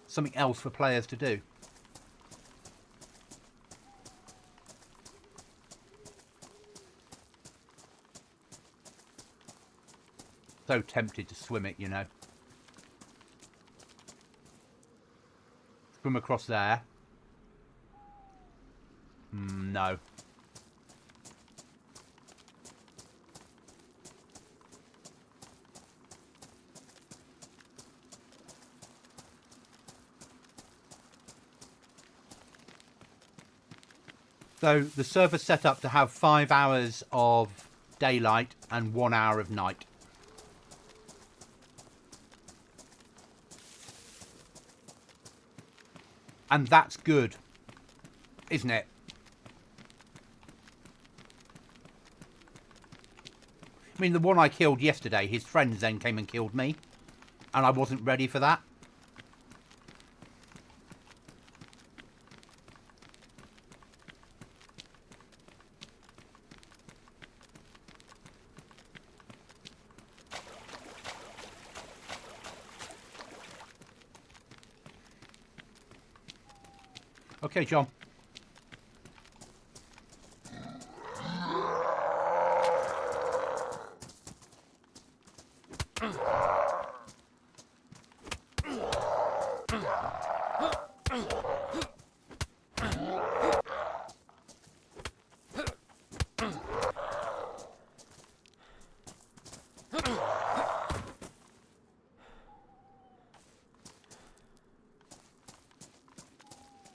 Something else for players to do. So tempted to swim it, you know. Swim across there. No. So the server's set up to have 5 hours of daylight and 1 hour of night. And that's good, isn't it? I mean, the one I killed yesterday, his friends then came and killed me. And I wasn't ready for that. Okay, John.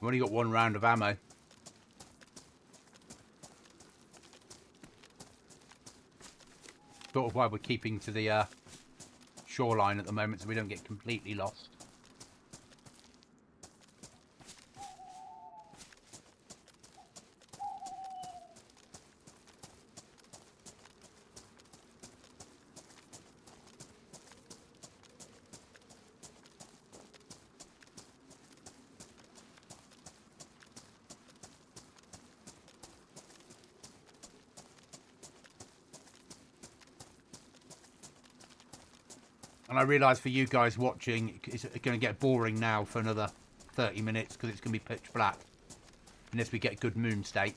We've only got one round of ammo. Sort of why we're keeping to the shoreline at the moment so we don't get completely lost. And I realise for you guys watching, it's going to get boring now for another 30 minutes because it's going to be pitch black. Unless we get good moon state.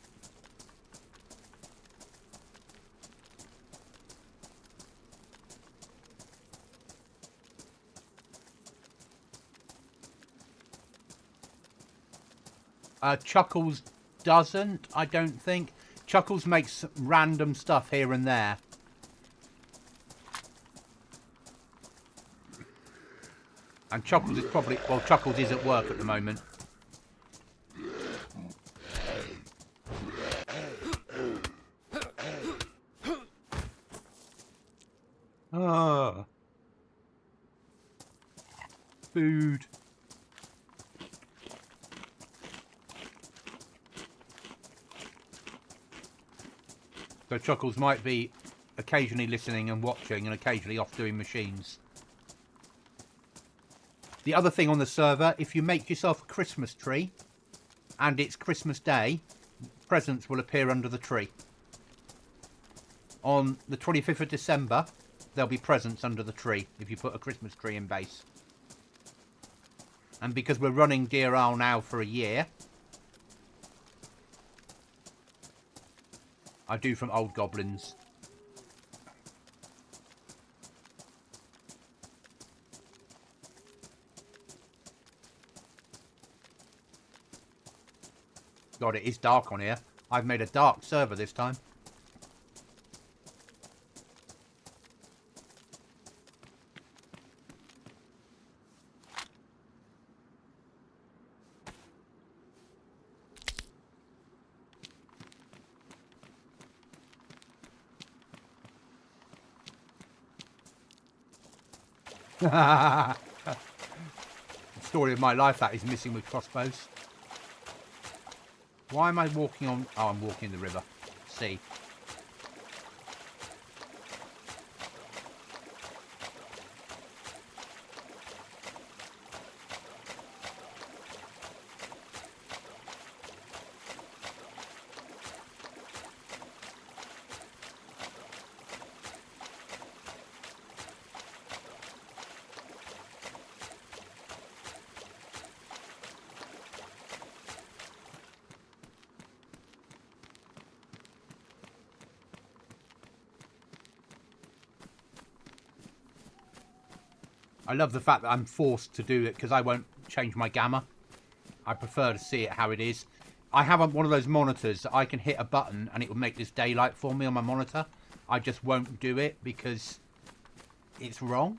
Chuckles doesn't, I don't think. Chuckles makes random stuff here and there. And Chuckles is probably... Well, Chuckles is at work at the moment. Ah. Food. So Chuckles might be occasionally listening and watching and occasionally off doing machines. The other thing on the server, if you make yourself a Christmas tree and it's Christmas Day, presents will appear under the tree. On the 25th of December, there'll be presents under the tree if you put a Christmas tree in base. And because we're running DeerIsle now for a year, I do from old GoblinZ. God, it is dark on here. I've made a dark server this time. The story of my life, that is missing with crossbows. Why am I walking on... Oh, I'm walking in the river. Sea. I love the fact that I'm forced to do it because I won't change my gamma. I prefer to see it how it is. I have one of those monitors that I can hit a button and it will make this daylight for me on my monitor. I just won't do it because it's wrong.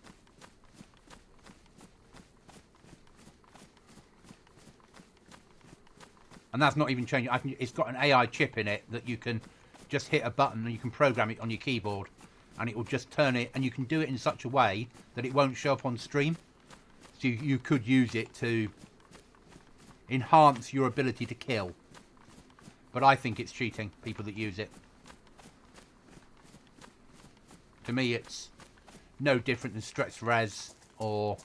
And that's not even changing. It's got an AI chip in it that you can just hit a button and you can program it on your keyboard. And it will just turn it, and you can do it in such a way that it won't show up on stream. So you could use it to enhance your ability to kill. But I think it's cheating, people that use it. To me, it's no different than stretch res or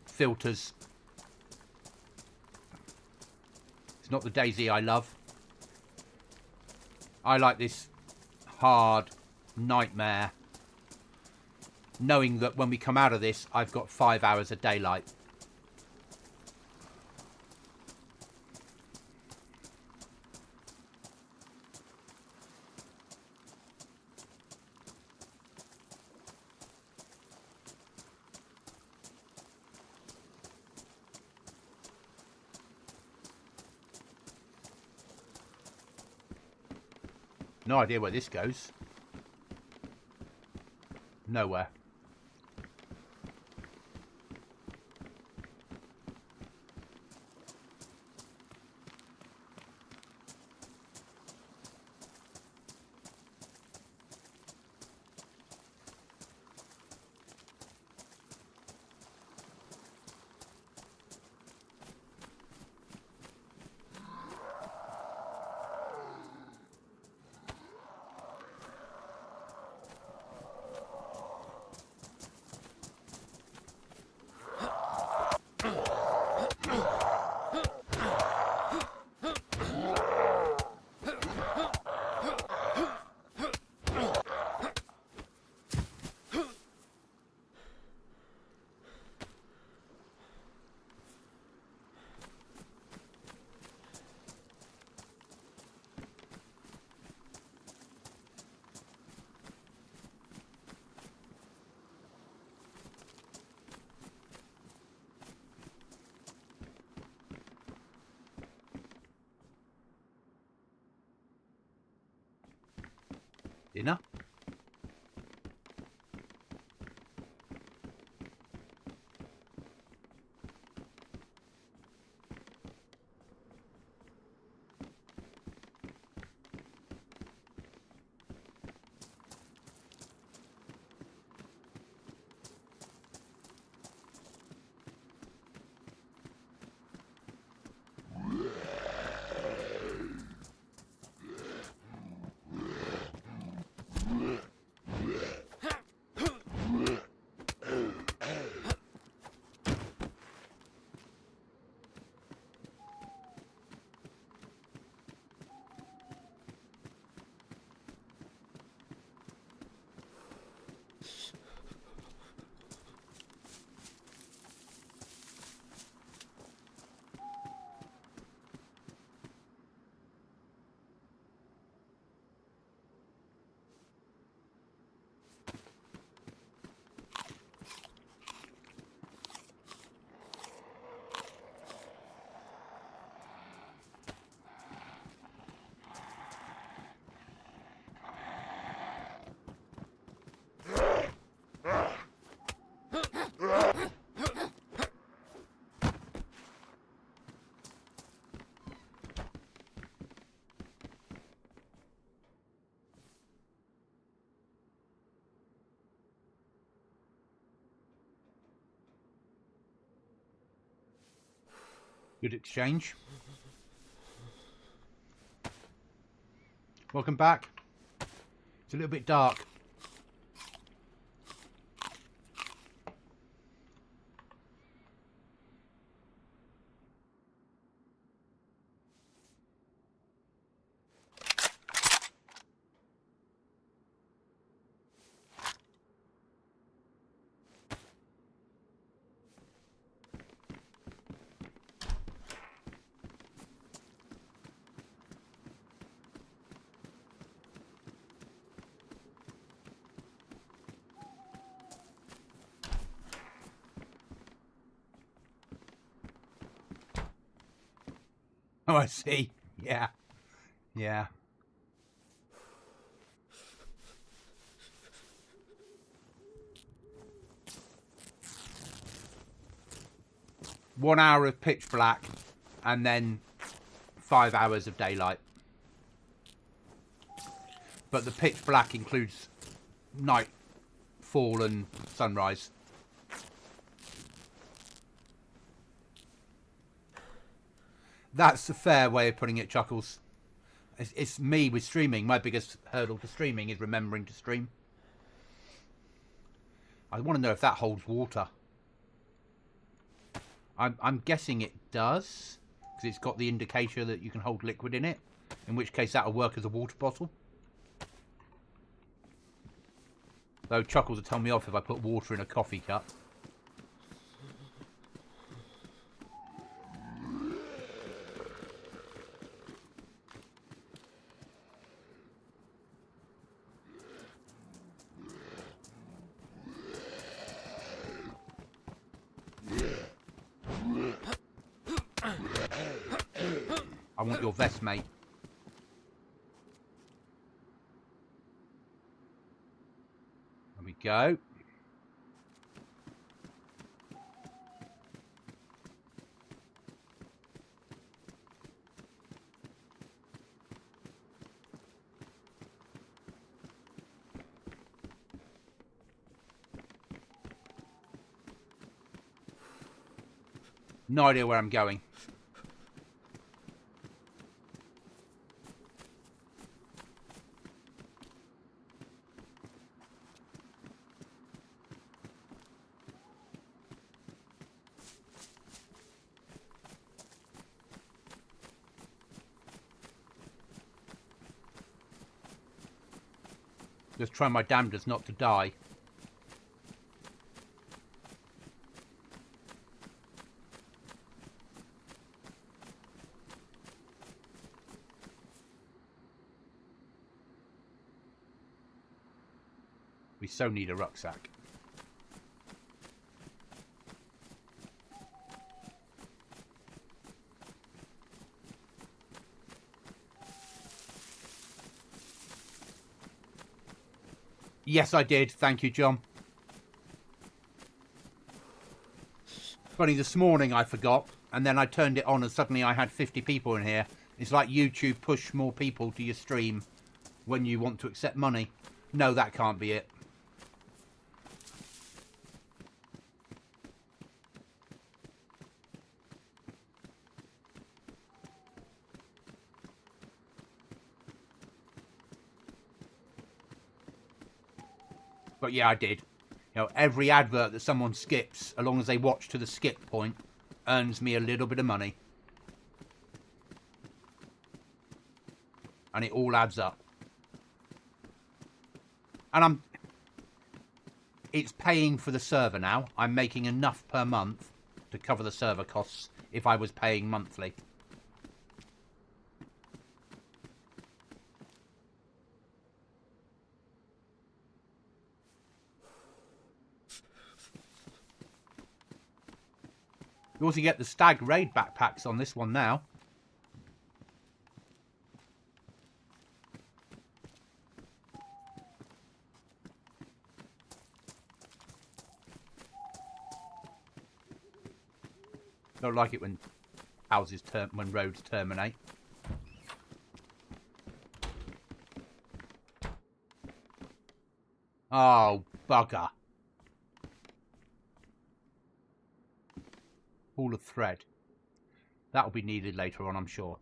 filters. It's not the DAYZ I love. I like this hard nightmare, knowing that when we come out of this, I've got 5 hours of daylight. No idea where this goes. Nowhere. Dinner? Good exchange. Welcome back. It's a little bit dark. Oh, I see. Yeah. Yeah. One hour of pitch black and then 5 hours of daylight. But the pitch black includes nightfall and sunrise. That's a fair way of putting it, Chuckles. It's me with streaming. My biggest hurdle to streaming is remembering to stream. I want to know if that holds water. I'm guessing it does, because it's got the indicator that you can hold liquid in it, in which case that'll work as a water bottle. Though Chuckles will tell me off if I put water in a coffee cup. I want your vest, mate. There we go. No idea where I'm going. Just trying my damnedest not to die. We so need a rucksack. Yes, I did. Thank you, John. Funny, this morning I forgot, and then I turned it on and suddenly I had 50 people in here. It's like YouTube push more people to your stream when you want to accept money. No, that can't be it. But yeah, I did. You know, every advert that someone skips, as long as they watch to the skip point, earns me a little bit of money. And it all adds up. And it's paying for the server now. I'm making enough per month to cover the server costs if I was paying monthly. You also get the Stag Raid backpacks on this one now. Don't like it when when roads terminate. Oh, bugger. Ball of thread. That'll be needed later on, I'm sure.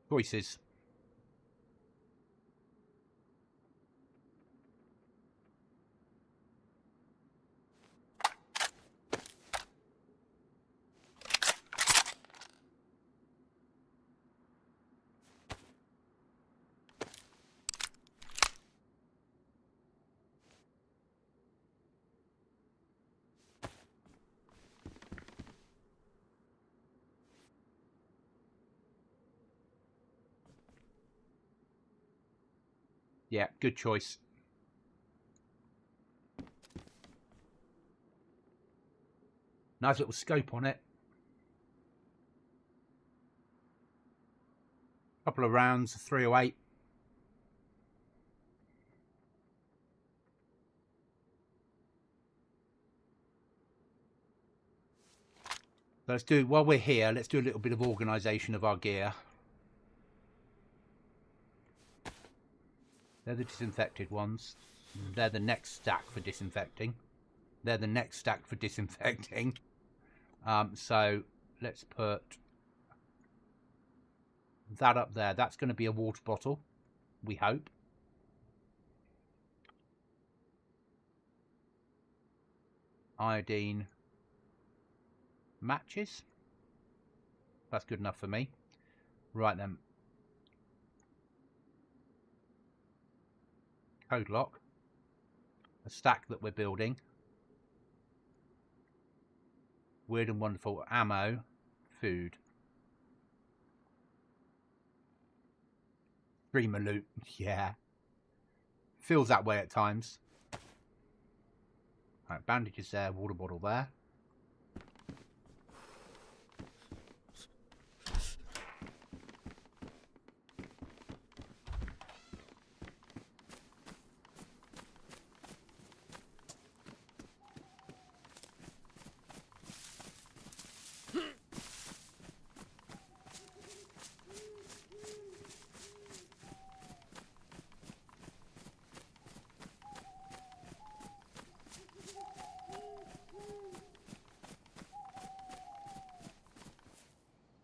Choices. Yeah, good choice. Nice little scope on it. Couple of rounds, 308. So let's do, while we're here, let's do a little bit of organisation of our gear. They're the disinfected ones. They're the next stack for disinfecting. They're the next stack for disinfecting. So let's put that up there. That's going to be a water bottle, we hope. Iodine matches. That's good enough for me. Right then. Code lock. A stack that we're building. Weird and wonderful ammo. Food. Streamer loot. Yeah. Feels that way at times. Right, bandages there. Water bottle there.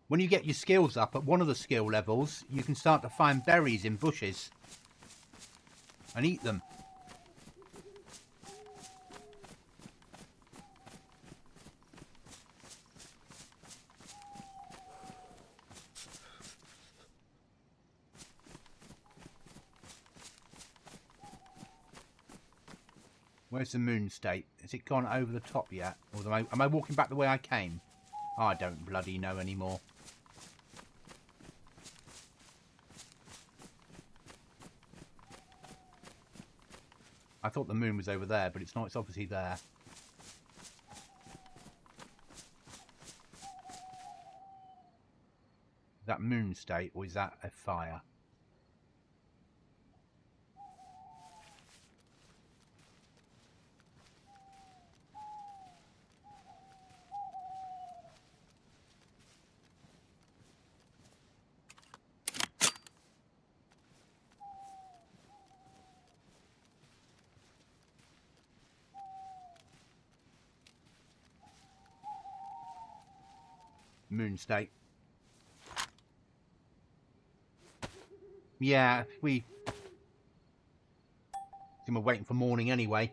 When you get your skills up at one of the skill levels, you can start to find berries in bushes and eat them. Where's the moon state? Has it gone over the top yet? Or am I walking back the way I came? Oh, I don't bloody know anymore. I thought the moon was over there, but it's not. It's obviously there. Is that moon state, or is that a fire? Moon state. Yeah, we're waiting for morning anyway.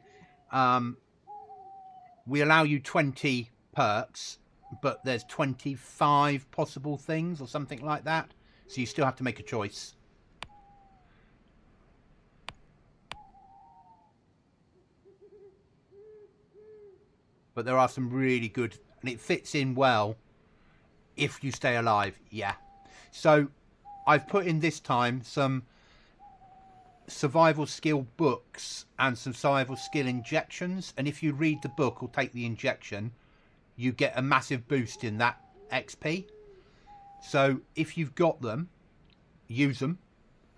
We allow you 20 perks, but there's 25 possible things or something like that. So you still have to make a choice. But there are some really good, and it fits in well if you stay alive. Yeah. So I've put in this time some survival skill books and some survival skill injections, and if you read the book or take the injection, you get a massive boost in that XP. So if you've got them, use them,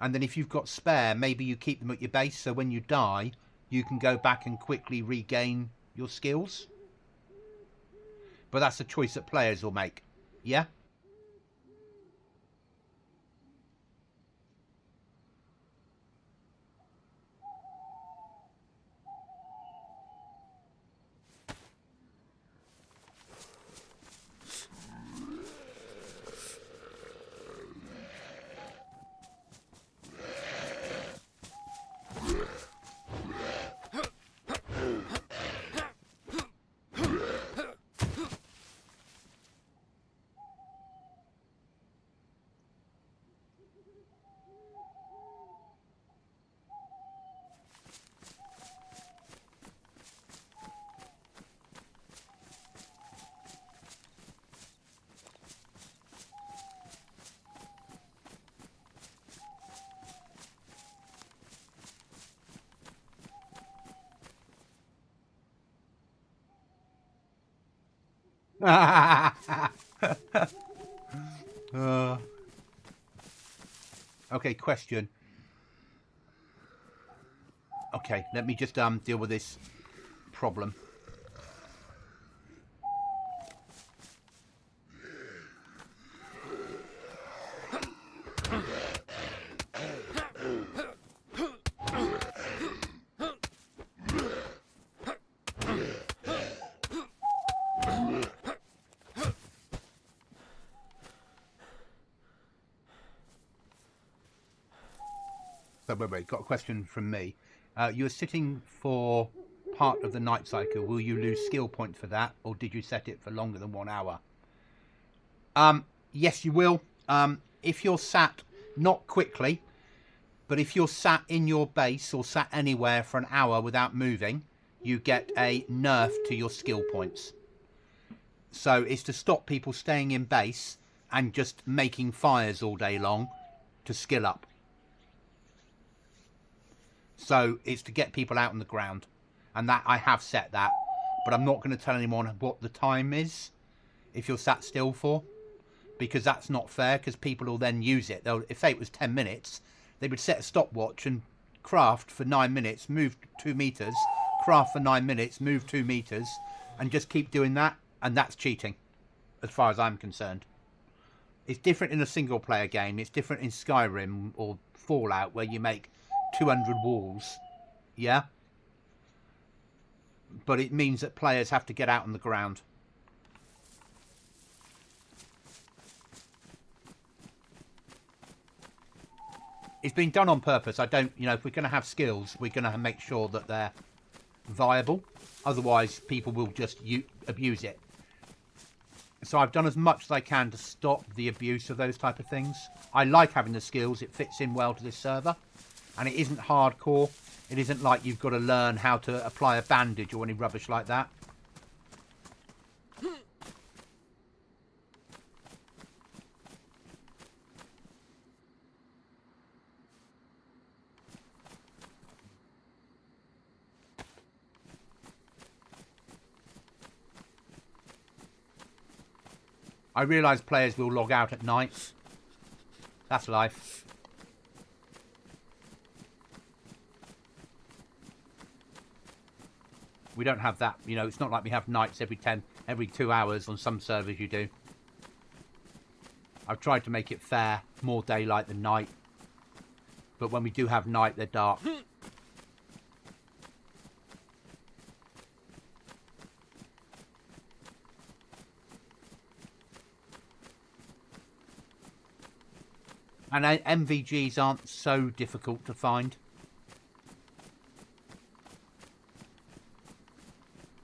and then if you've got spare, maybe you keep them at your base, so when you die you can go back and quickly regain your skills. But that's a choice that players will make. Yeah. Okay, question. Okay, let me just deal with this problem. So wait, got a question from me. You're sitting for part of the night cycle. Will you lose skill points for that, or did you set it for longer than 1 hour? Yes, you will. If you're sat, not quickly, but if you're sat in your base or sat anywhere for an hour without moving, you get a nerf to your skill points. So it's to stop people staying in base and just making fires all day long to skill up. So it's to get people out on the ground. And that I have set that. But I'm not going to tell anyone what the time is if you're sat still for. Because that's not fair, because people will then use it. If say it was 10 minutes, they would set a stopwatch and craft for 9 minutes, move 2 meters, craft for 9 minutes, move 2 meters, and just keep doing that. And that's cheating, as far as I'm concerned. It's different in a single player game. It's different in Skyrim or Fallout, where you make 200 walls. Yeah? But it means that players have to get out on the ground. It's been done on purpose. I don't, if we're going to have skills, we're going to make sure that they're viable. Otherwise, people will just abuse it. So I've done as much as I can to stop the abuse of those type of things. I like having the skills. It fits in well to this server. And it isn't hardcore. It isn't like you've got to learn how to apply a bandage or any rubbish like that. I realise players will log out at night. That's life. We don't have that, you know, it's not like we have nights every 2 hours. On some servers you do. I've tried to make it fair, more daylight than night. But when we do have night, they're dark. And MVGs aren't so difficult to find.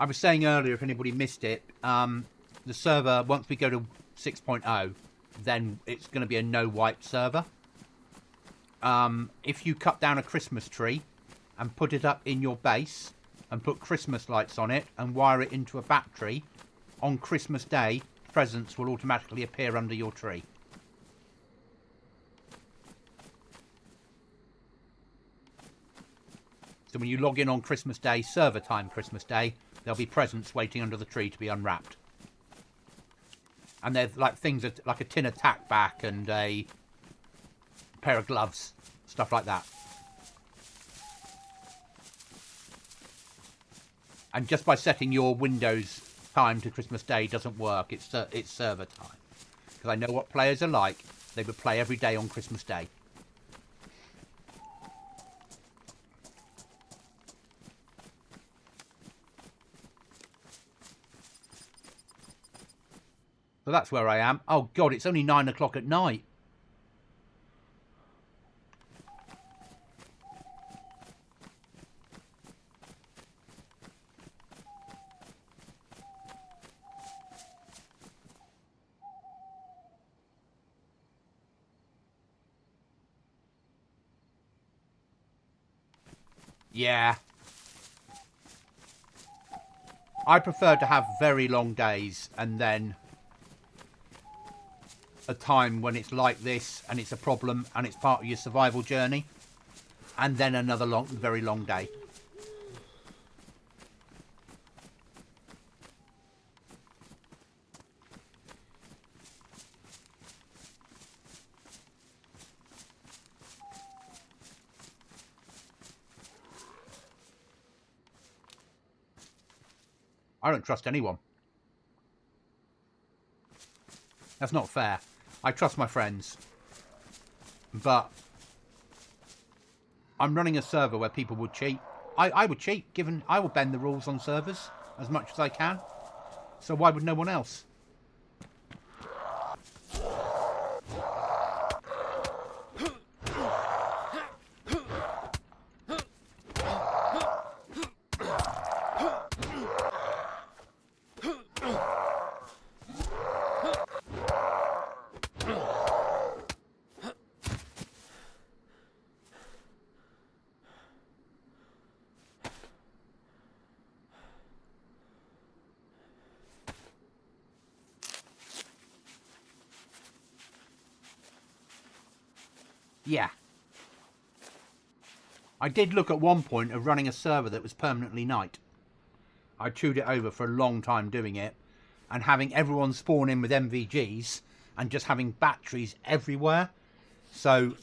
I was saying earlier, if anybody missed it, the server, once we go to 6.0, then it's going to be a no-wipe server. If you cut down a Christmas tree and put it up in your base and put Christmas lights on it and wire it into a battery, on Christmas Day, presents will automatically appear under your tree. So when you log in on Christmas Day, server time Christmas Day, there'll be presents waiting under the tree to be unwrapped. And they're like things that, like a tin of tack back and a pair of gloves, stuff like that. And just by setting your Windows time to Christmas Day doesn't work. It's server time. Because I know what players are like. They would play every day on Christmas Day. So that's where I am. Oh God, it's only 9 o'clock at night. Yeah. I prefer to have very long days and then a time when it's like this and it's a problem and it's part of your survival journey, and then another very long day. I don't trust anyone. That's not fair. I trust my friends. But I'm running a server where people would cheat. I would cheat, given I will bend the rules on servers as much as I can. So why would no one else? Yeah. I did look at one point of running a server that was permanently night. I chewed it over for a long time doing it, and having everyone spawn in with MVGs and just having batteries everywhere. So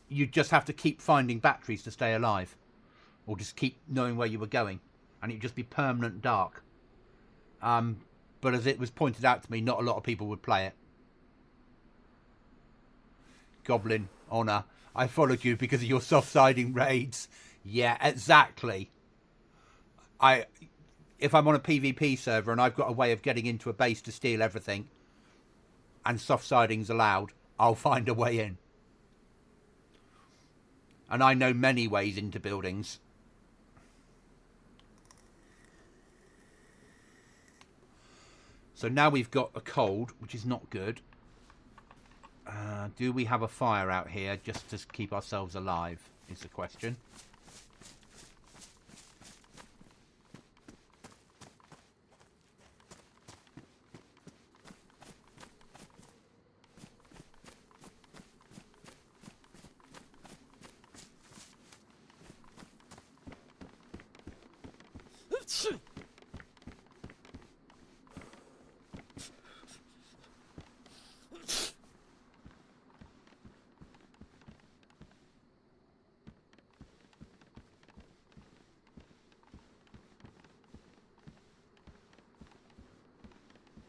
you just have to keep finding batteries to stay alive, or just keep knowing where you were going, and it'd just be permanent dark. But as it was pointed out to me, not a lot of people would play it. Goblin Honor, I followed you because of your soft-siding raids. Yeah, exactly. If I'm on a PvP server and I've got a way of getting into a base to steal everything, and soft-siding's allowed, I'll find a way in. And I know many ways into buildings. So now we've got a cold, which is not good. Do we have a fire out here just to keep ourselves alive, is the question.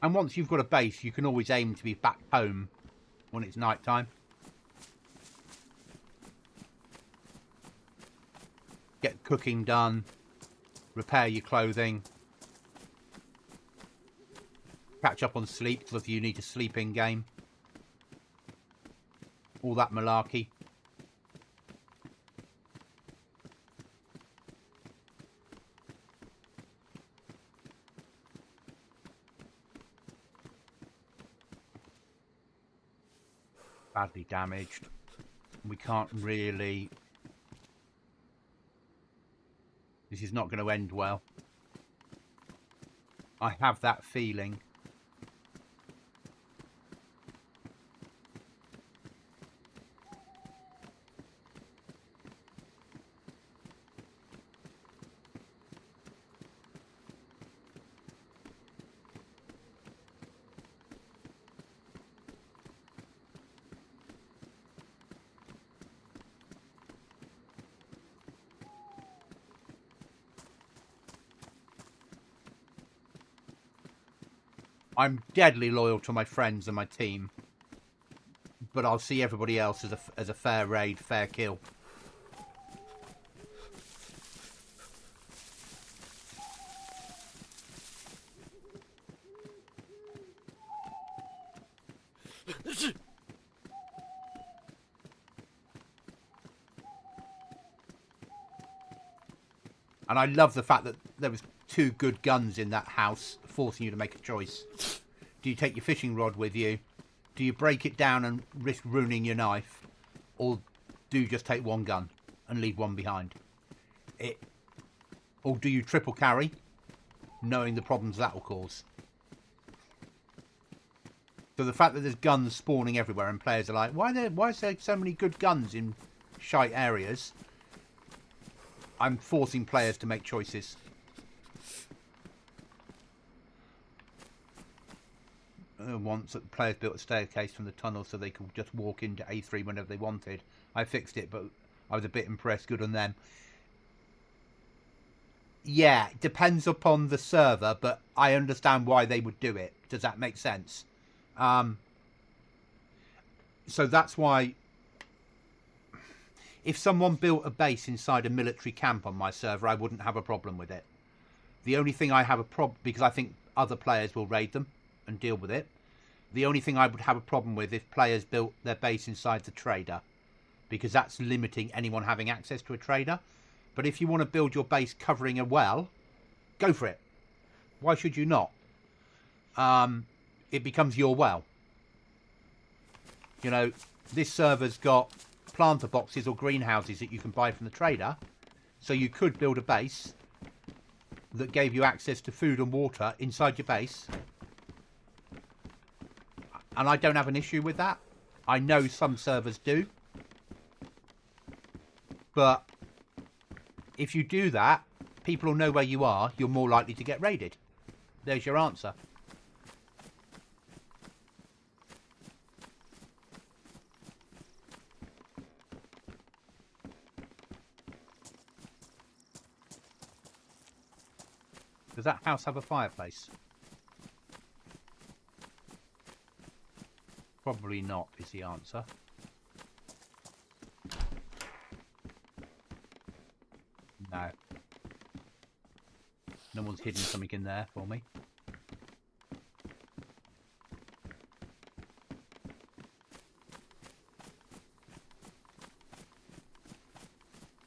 And once you've got a base, you can always aim to be back home when it's night time. Get cooking done, repair your clothing, catch up on sleep if you need to sleep in game. All that malarkey. Badly damaged. We can't really... This is not going to end well. I have that feeling. I'm deadly loyal to my friends and my team, but I'll see everybody else as a fair raid, fair kill. And I love the fact that there was 2 good guns in that house, forcing you to make a choice. Do you take your fishing rod with you? Do you break it down and risk ruining your knife? Or do you just take 1 gun and leave 1 behind? Or do you triple carry, knowing the problems that will cause? So the fact that there's guns spawning everywhere and players are like, why is there so many good guns in shite areas? I'm forcing players to make choices. Once players built a staircase from the tunnel so they could just walk into A3 whenever they wanted. I fixed it, but I was a bit impressed. Good on them. Yeah, it depends upon the server, but I understand why they would do it. Does that make sense? So that's why... If someone built a base inside a military camp on my server, I wouldn't have a problem with it. The only thing I have a problem... Because I think other players will raid them and deal with it. The only thing I would have a problem with if players built their base inside the trader. Because that's limiting anyone having access to a trader. But if you want to build your base covering a well, go for it. Why should you not? It becomes your well. You know, this server's got planter boxes or greenhouses that you can buy from the trader. So you could build a base that gave you access to food and water inside your base. And I don't have an issue with that. I know some servers do. But if you do that, people will know where you are. You're more likely to get raided. There's your answer. Does that house have a fireplace? Probably not, is the answer. No. No one's hidden something in there for me.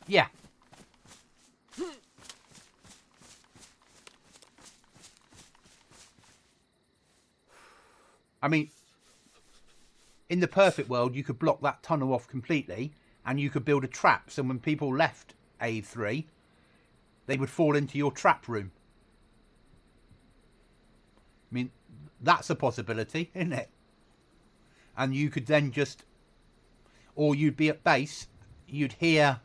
Yeah. I mean, in the perfect world, you could block that tunnel off completely and you could build a trap. So when people left A3, they would fall into your trap room. I mean, that's a possibility, isn't it? And you could then just... Or you'd be at base, you'd hear...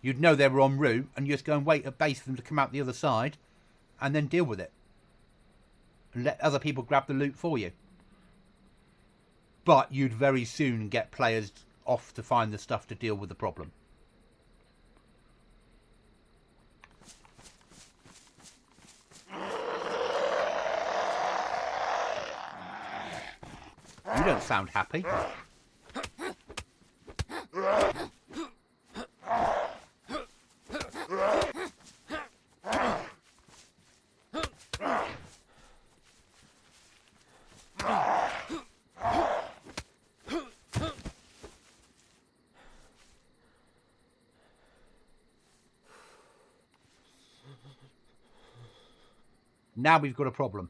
You'd know they were en route and you just go and wait at base for them to come out the other side and then deal with it. And let other people grab the loot for you. But you'd very soon get players off to find the stuff to deal with the problem. don't sound happy. Now we've got a problem.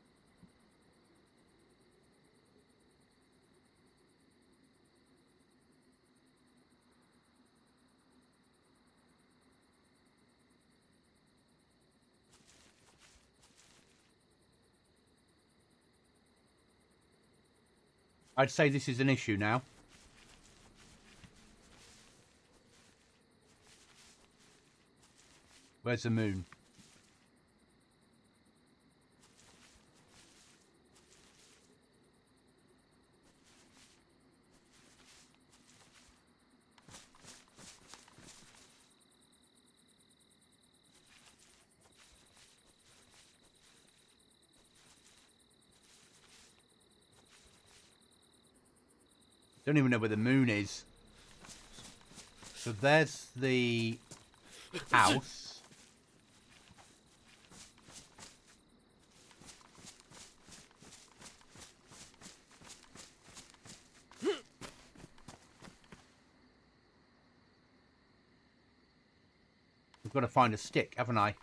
I'd say this is an issue now. Where's the moon? Don't even know where the moon is. So there's the house. I've got to find a stick, haven't I?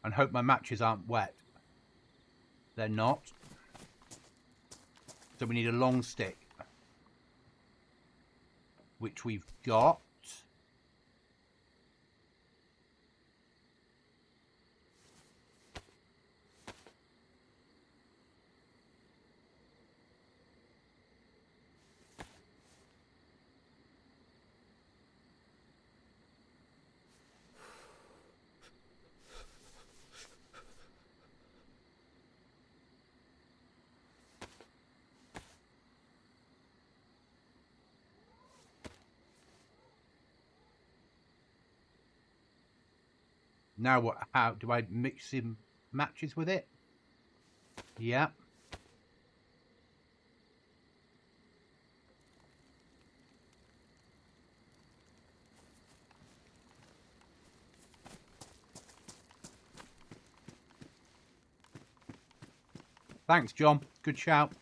And hope my matches aren't wet. They're not. So we need a long stick. Which we've got. Now what? How do I mix in matches with it? Yeah. Thanks, John. Good shout.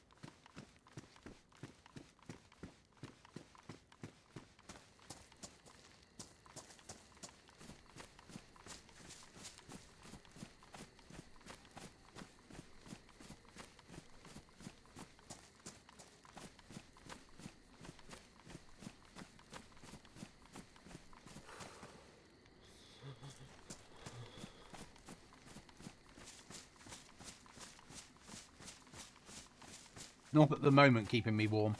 Not at the moment keeping me warm.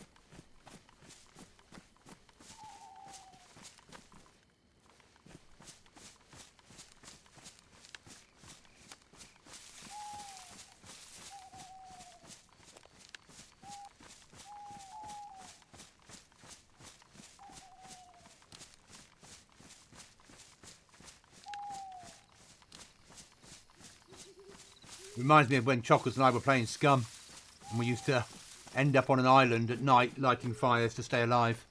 Reminds me of when Chockers and I were playing Scum, and we used to end up on an island at night lighting fires to stay alive.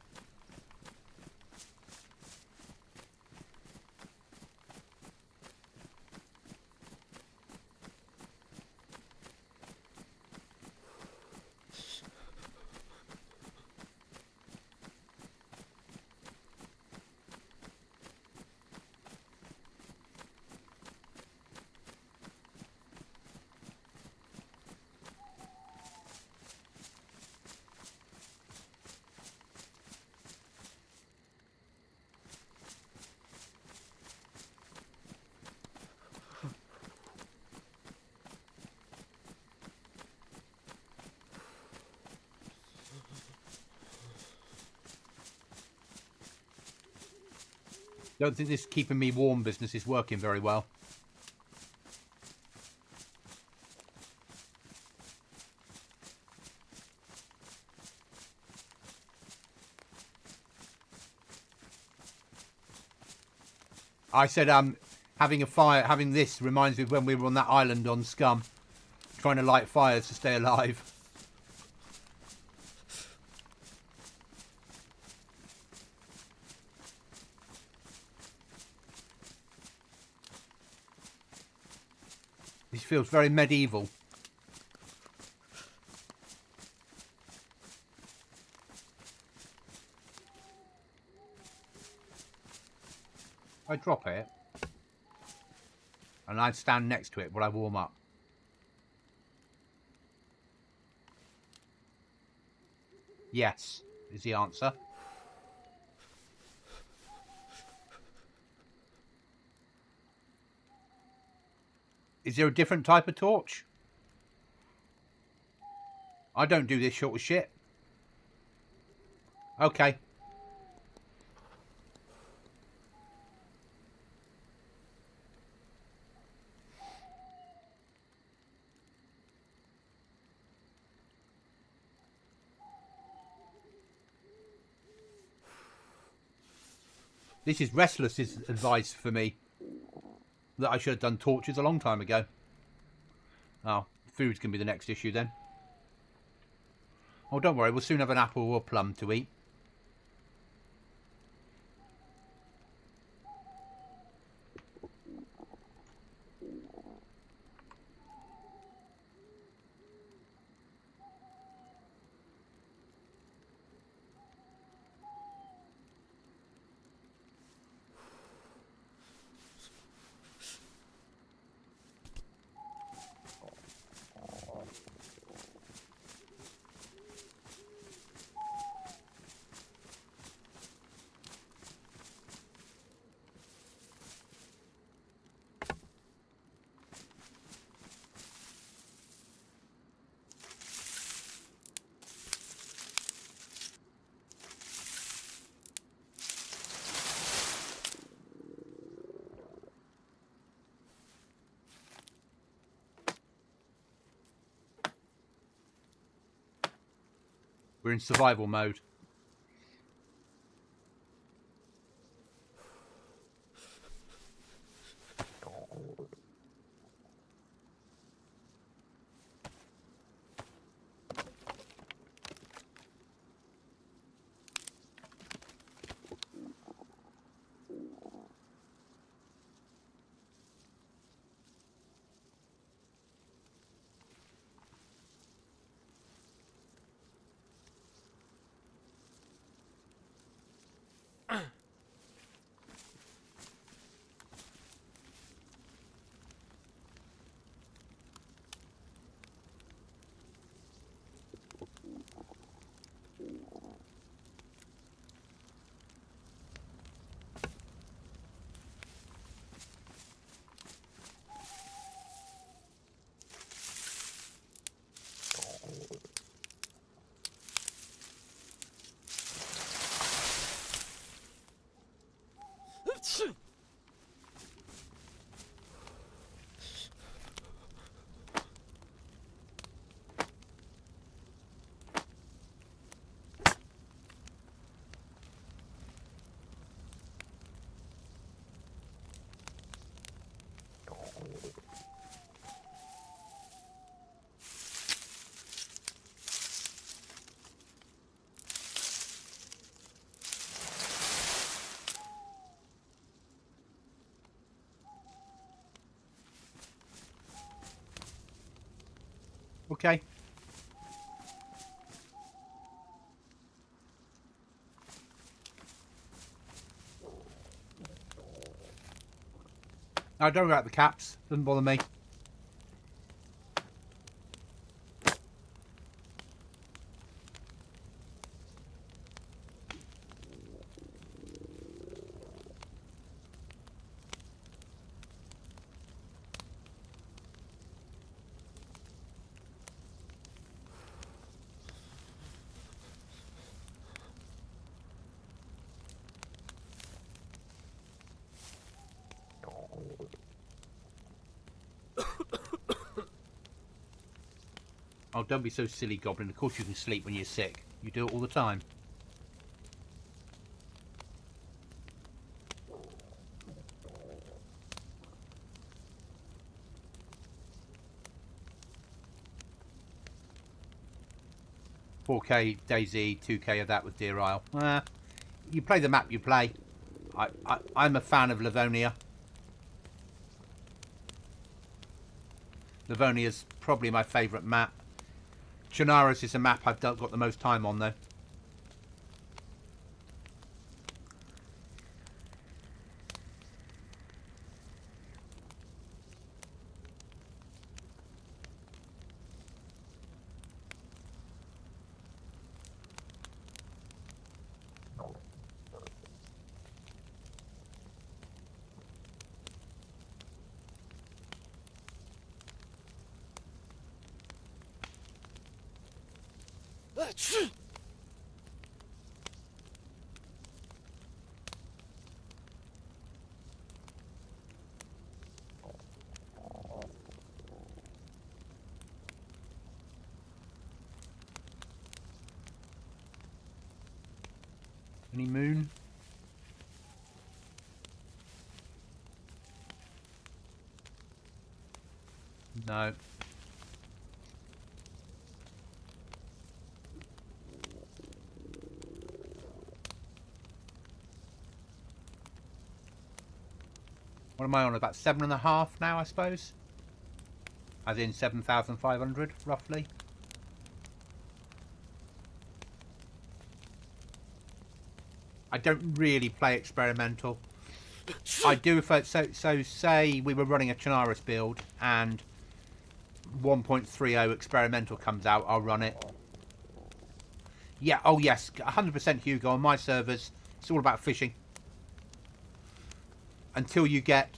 Don't think this keeping me warm business is working very well. I said, having a fire, having this reminds me of when we were on that island on Scum, trying to light fires to stay alive. This feels very medieval. I drop it and I stand next to it while I warm up. Yes, is the answer. Is there a different type of torch? I don't do this sort of shit. Okay. This is Restless's advice for me. That I should have done torches a long time ago. Oh, food's going to be the next issue then. Oh, don't worry. We'll soon have an apple or a plum to eat. We're in survival mode. Okay. No, don't worry about the caps. Doesn't bother me. Oh, don't be so silly, Goblin. Of course you can sleep when you're sick. You do it all the time. 4K DAYZ, 2K of that with DeerIsle. You play the map you play. I'm a fan of Livonia. Livonia's probably my favourite map. Chernarus is a map I've got the most time on, though. Any moon? No. What am I on? About 7.5 now, I suppose? As in 7,500, roughly. I don't really play experimental. I do if so say we were running a Chernarus build and 1.30 experimental comes out, I'll run it. Yeah, oh yes, 100% Hugo on my servers. It's all about fishing. Until you get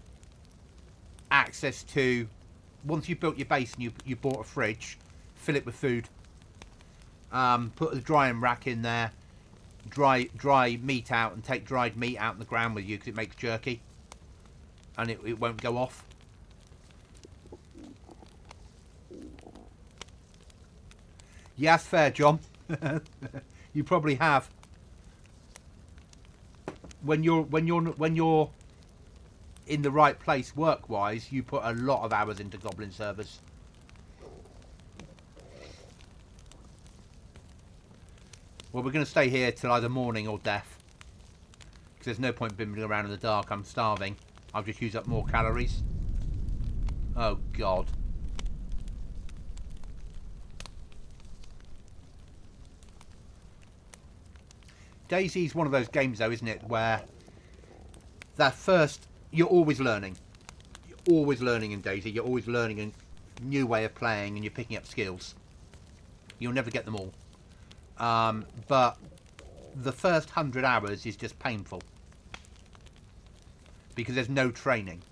access to, once you've built your base and you bought a fridge, fill it with food. Put a drying rack in there. Dry meat out and take dried meat out in the ground with you because it makes jerky and it won't go off. Yes, fair, John. You probably have. When you're in the right place work-wise, you put a lot of hours into Goblin servers. Well, we're going to stay here till either morning or death. Because there's no point bimbling around in the dark. I'm starving. I'll just use up more calories. Oh, God. DayZ's one of those games, though, isn't it? Where that first... You're always learning. You're always learning in DayZ. You're always learning a new way of playing and you're picking up skills. You'll never get them all. But the first 100 hours is just painful because there's no training.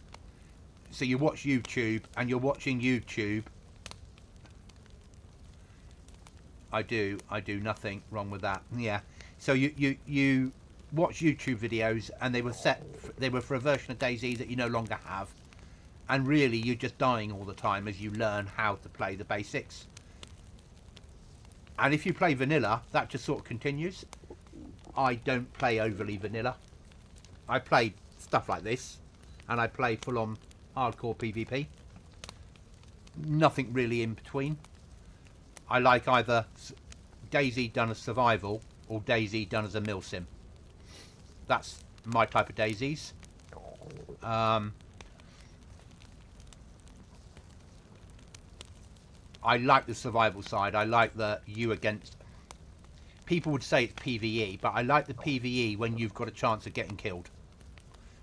So you watch YouTube and you're watching YouTube. I do nothing wrong with that. Yeah. So you watch YouTube videos and they were for a version of DayZ that you no longer have, and really you're just dying all the time as you learn how to play the basics. And if you play vanilla, that just sort of continues. I don't play overly vanilla. I play stuff like this, and I play full-on hardcore PvP. Nothing really in between. I like either DayZ done as survival or DayZ done as a milsim. That's my type of DayZs. I like the survival side. I like the you against... People would say it's PvE, but I like the PvE when you've got a chance of getting killed.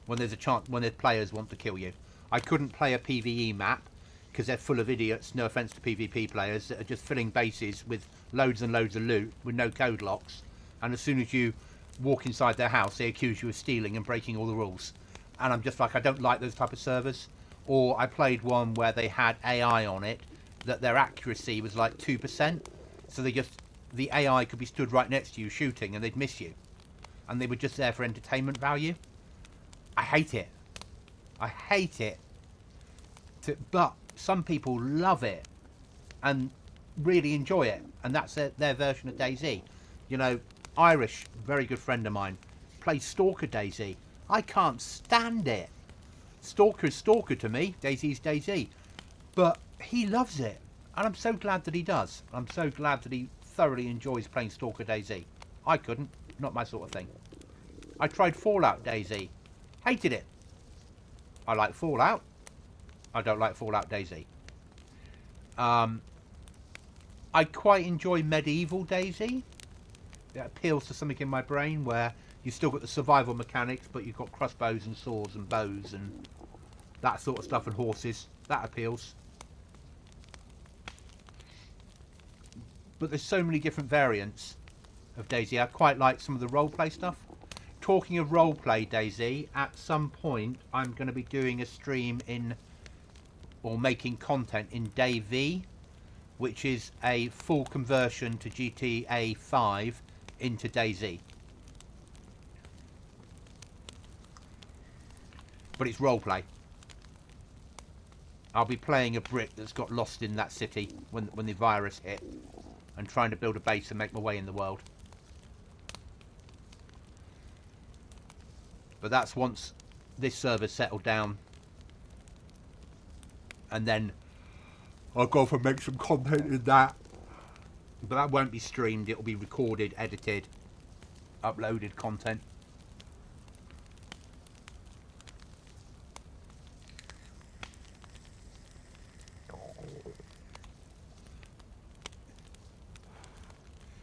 When there's a chance, when the players want to kill you. I couldn't play a PvE map because they're full of idiots, no offence to PvP players, that are just filling bases with loads and loads of loot with no code locks. And as soon as you walk inside their house, they accuse you of stealing and breaking all the rules. And I'm just like, I don't like those type of servers. Or I played one where they had AI on it, that their accuracy was like 2%. So the AI could be stood right next to you shooting and they'd miss you. And they were just there for entertainment value. I hate it. I hate it. But some people love it and really enjoy it. And that's their version of DayZ. You know, Irish, very good friend of mine, plays Stalker DayZ. I can't stand it. Stalker's Stalker to me. DayZ's DayZ. But he loves it, and I'm so glad that he does. I'm so glad that he thoroughly enjoys playing Stalker DayZ. I couldn't. Not my sort of thing. I tried Fallout DayZ. Hated it. I like Fallout. I don't like Fallout DayZ. I quite enjoy Medieval DayZ. It appeals to something in my brain where you've still got the survival mechanics, but you've got crossbows and swords and bows and that sort of stuff, and horses. That appeals. But there's so many different variants of DayZ. I quite like some of the roleplay stuff. Talking of roleplay DayZ, at some point I'm going to be doing a stream in, or making content in DayZ, which is a full conversion to GTA 5 into DayZ. But it's roleplay. I'll be playing a Brit that's got lost in that city when the virus hit, and trying to build a base and make my way in the world. But that's once this server's settled down. And then I'll go off and make some content in that. But that won't be streamed. It'll be recorded, edited, uploaded content.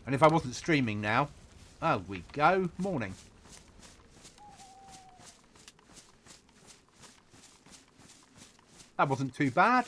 And if I wasn't streaming now... Oh, we go. Morning. That wasn't too bad.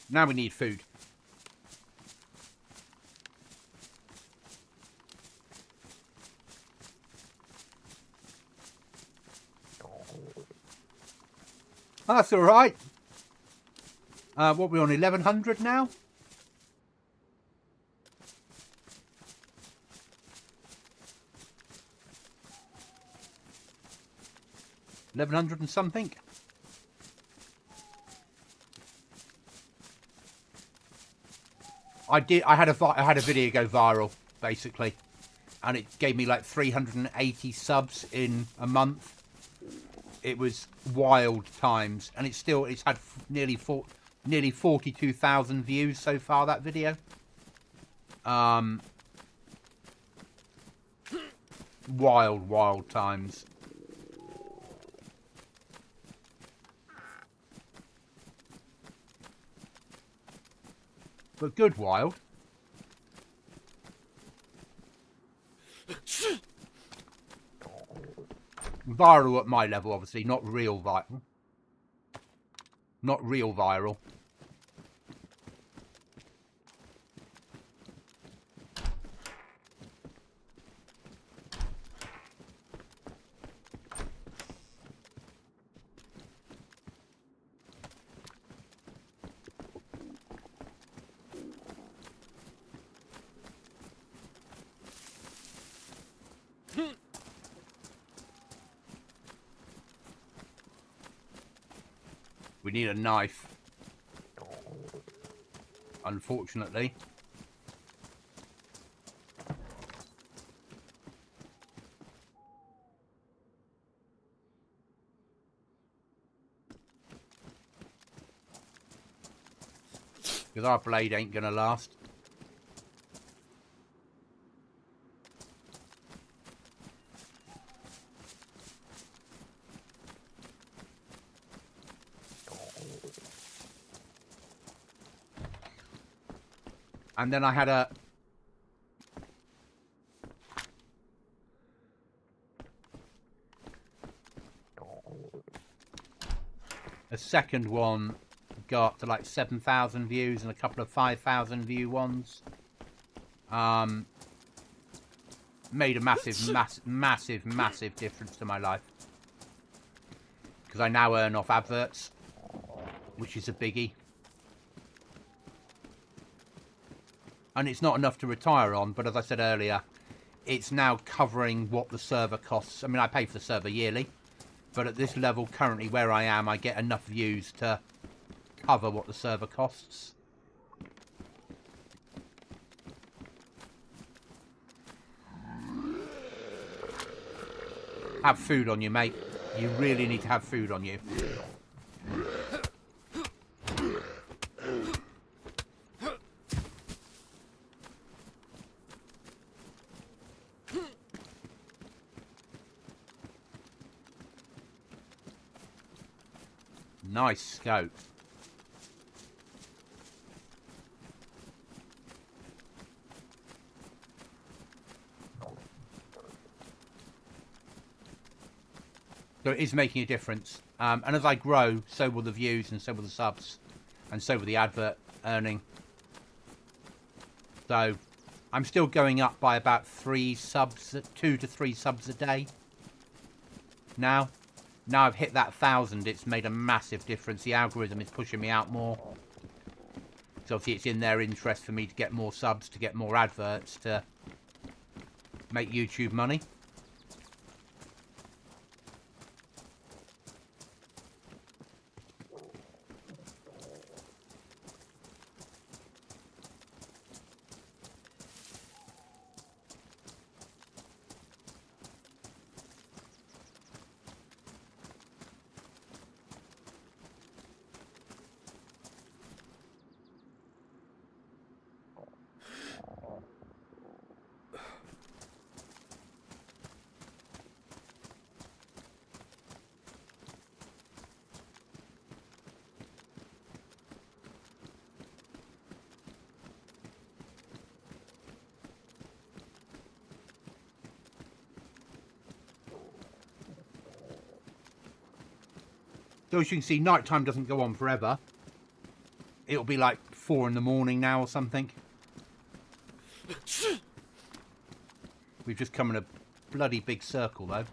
Now we need food. That's all right. What, we're on 1100 now? $1100 and something. I had a video go viral basically, and it gave me like 380 subs in a month. It was wild times, and it's had nearly 42,000 views so far, that video. Wild times. But good wild. Viral at my level, obviously, not real viral. Not real viral. We need a knife. Unfortunately. Because our blade ain't gonna last. And then I had a second one, got to like 7,000 views, and a couple of 5,000 view ones. Made a massive difference to my life, because I now earn off adverts, which is a biggie. And it's not enough to retire on, but as I said earlier, it's now covering what the server costs. I mean, I pay for the server yearly, but at this level currently where I am, I get enough views to cover what the server costs. Have food on you, mate. You really need to have food on you. Nice scope. So it is making a difference. And as I grow, so will the views and so will the subs. And so will the advert earning. So I'm still going up by about 2 to 3 subs a day. Now I've hit that 1,000, it's made a massive difference. The algorithm is pushing me out more. So obviously it's in their interest for me to get more subs, to get more adverts, to make YouTube money. So as you can see, nighttime doesn't go on forever. It'll be like 4 in the morning now or something. We've just come in a bloody big circle though.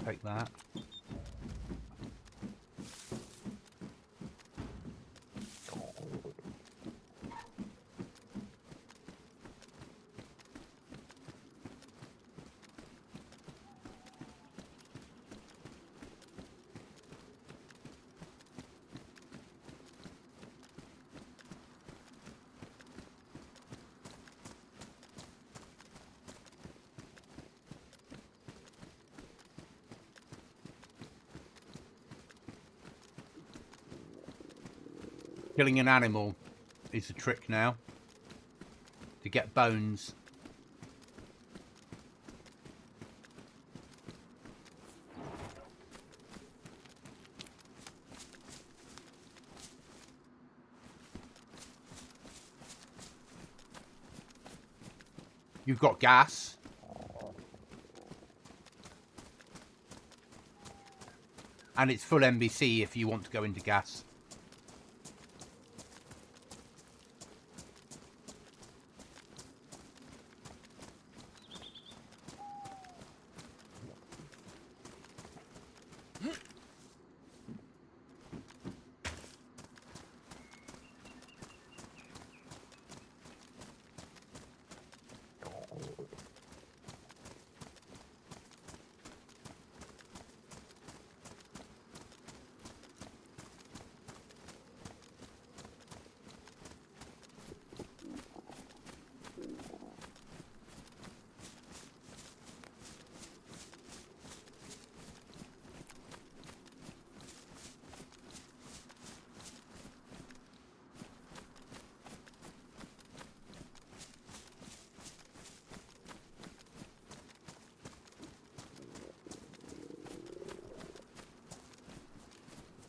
Take that. Killing an animal is the trick now. To get bones. You've got gas. And it's full NBC if you want to go into gas.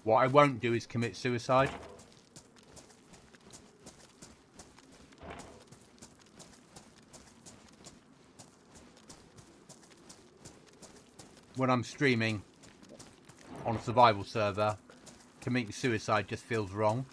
What I won't do is commit suicide. When I'm streaming on a survival server, committing suicide just feels wrong.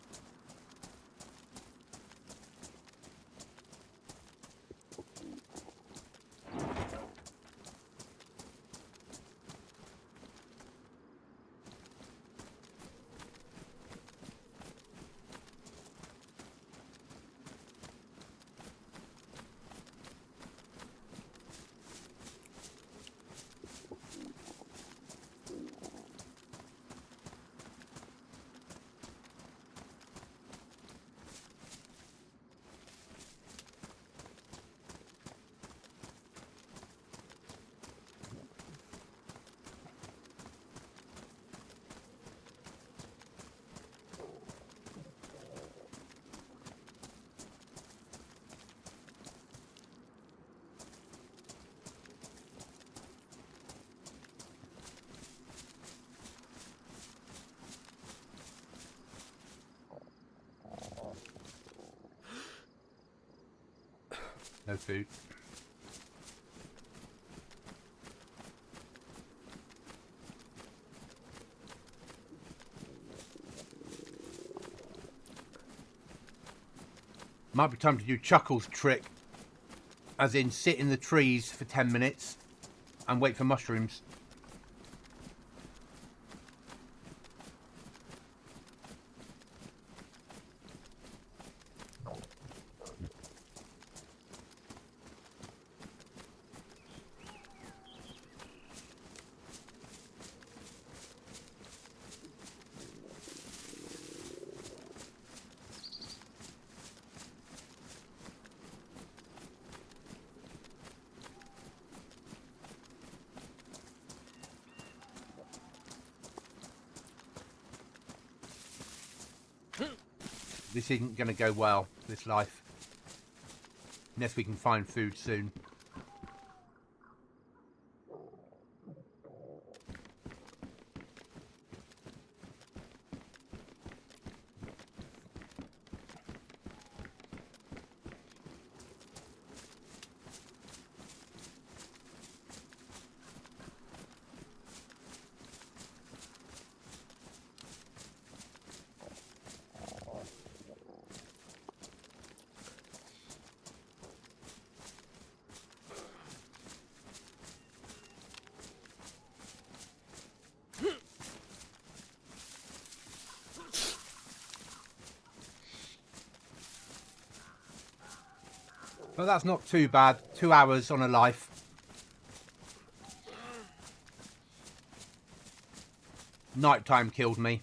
No food. Might be time to do Chuckle's trick. As in, sit in the trees for 10 minutes and wait for mushrooms. This isn't going to go well, this life. Unless we can find food soon. But that's not too bad. 2 hours on a life. Nighttime killed me.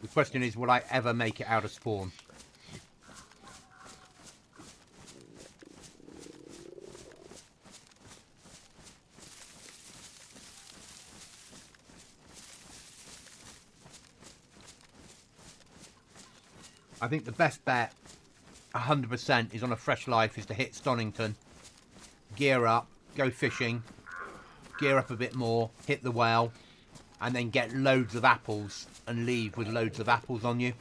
The question is, will I ever make it out of spawn? I think the best bet, 100%, is on a fresh life, is to hit Stonington, gear up, go fishing, gear up a bit more, hit the whale, and then get loads of apples and leave with loads of apples on you.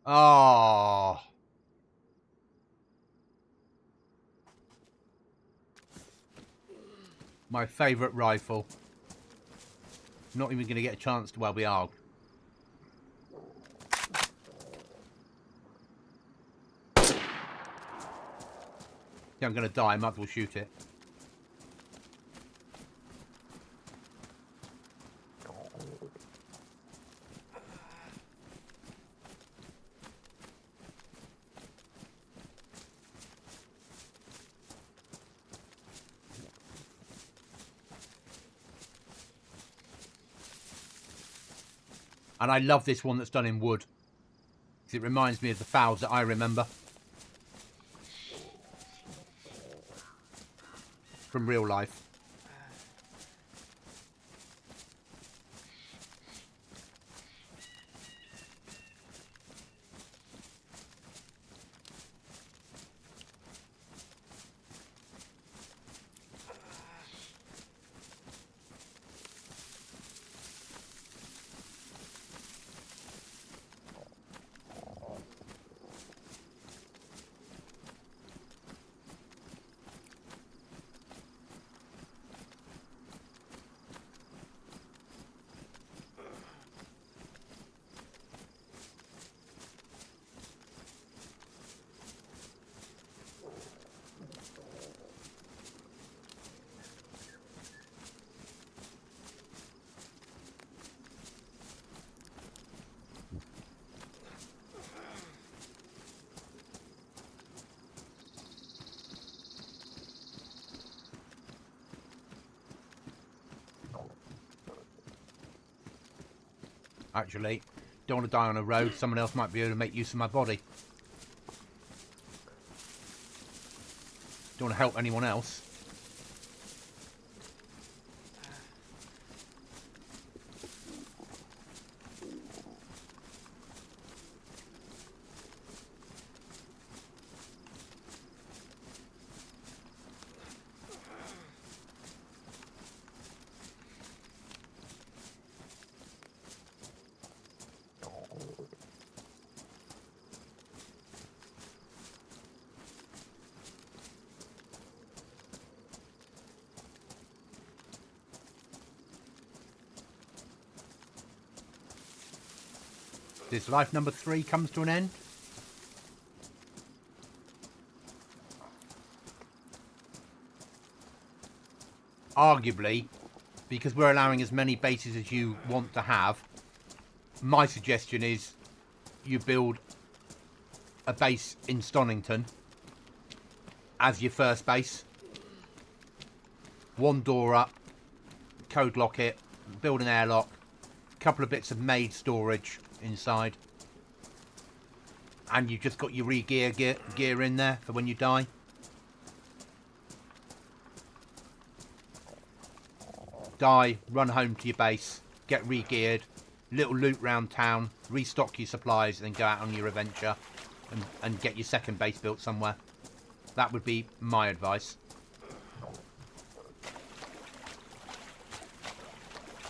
Oh. My favourite rifle. Not even going to get a chance to, well, we are. Yeah, I'm going to die. I might as well shoot it. And I love this one that's done in wood, because it reminds me of the fowls that I remember from real life. actually. Don't want to die on a road. Someone else might be able to make use of my body. Don't want to help anyone else. This life number 3 comes to an end. Arguably, because we're allowing as many bases as you want to have, my suggestion is you build a base in Stonington as your first base. One door up, code lock it, build an airlock, a couple of bits of made storage inside, and you've just got your gear in there for when you die. Die, run home to your base, get re-geared, little loot round town, restock your supplies, and then go out on your adventure and get your second base built somewhere. That would be my advice.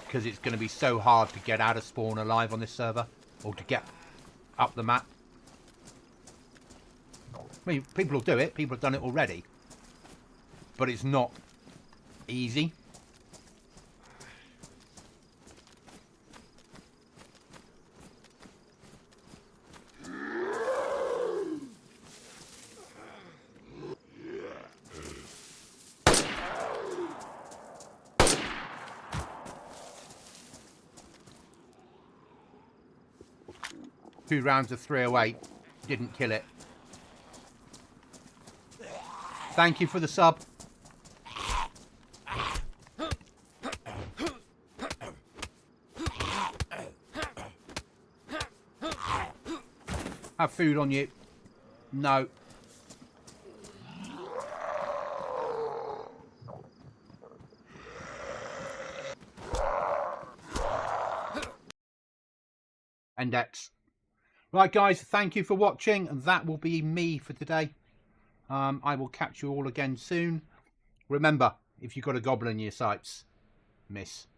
Because it's going to be so hard to get out of spawn alive on this server, or to get up the map. I mean, people will do it, people have done it already, but it's not easy. Two rounds of 308 didn't kill it. Thank you for the sub. Have food on you? No. And X. Right, guys, thank you for watching, and that will be me for today. I will catch you all again soon. Remember, if you've got a goblin in your sights, miss.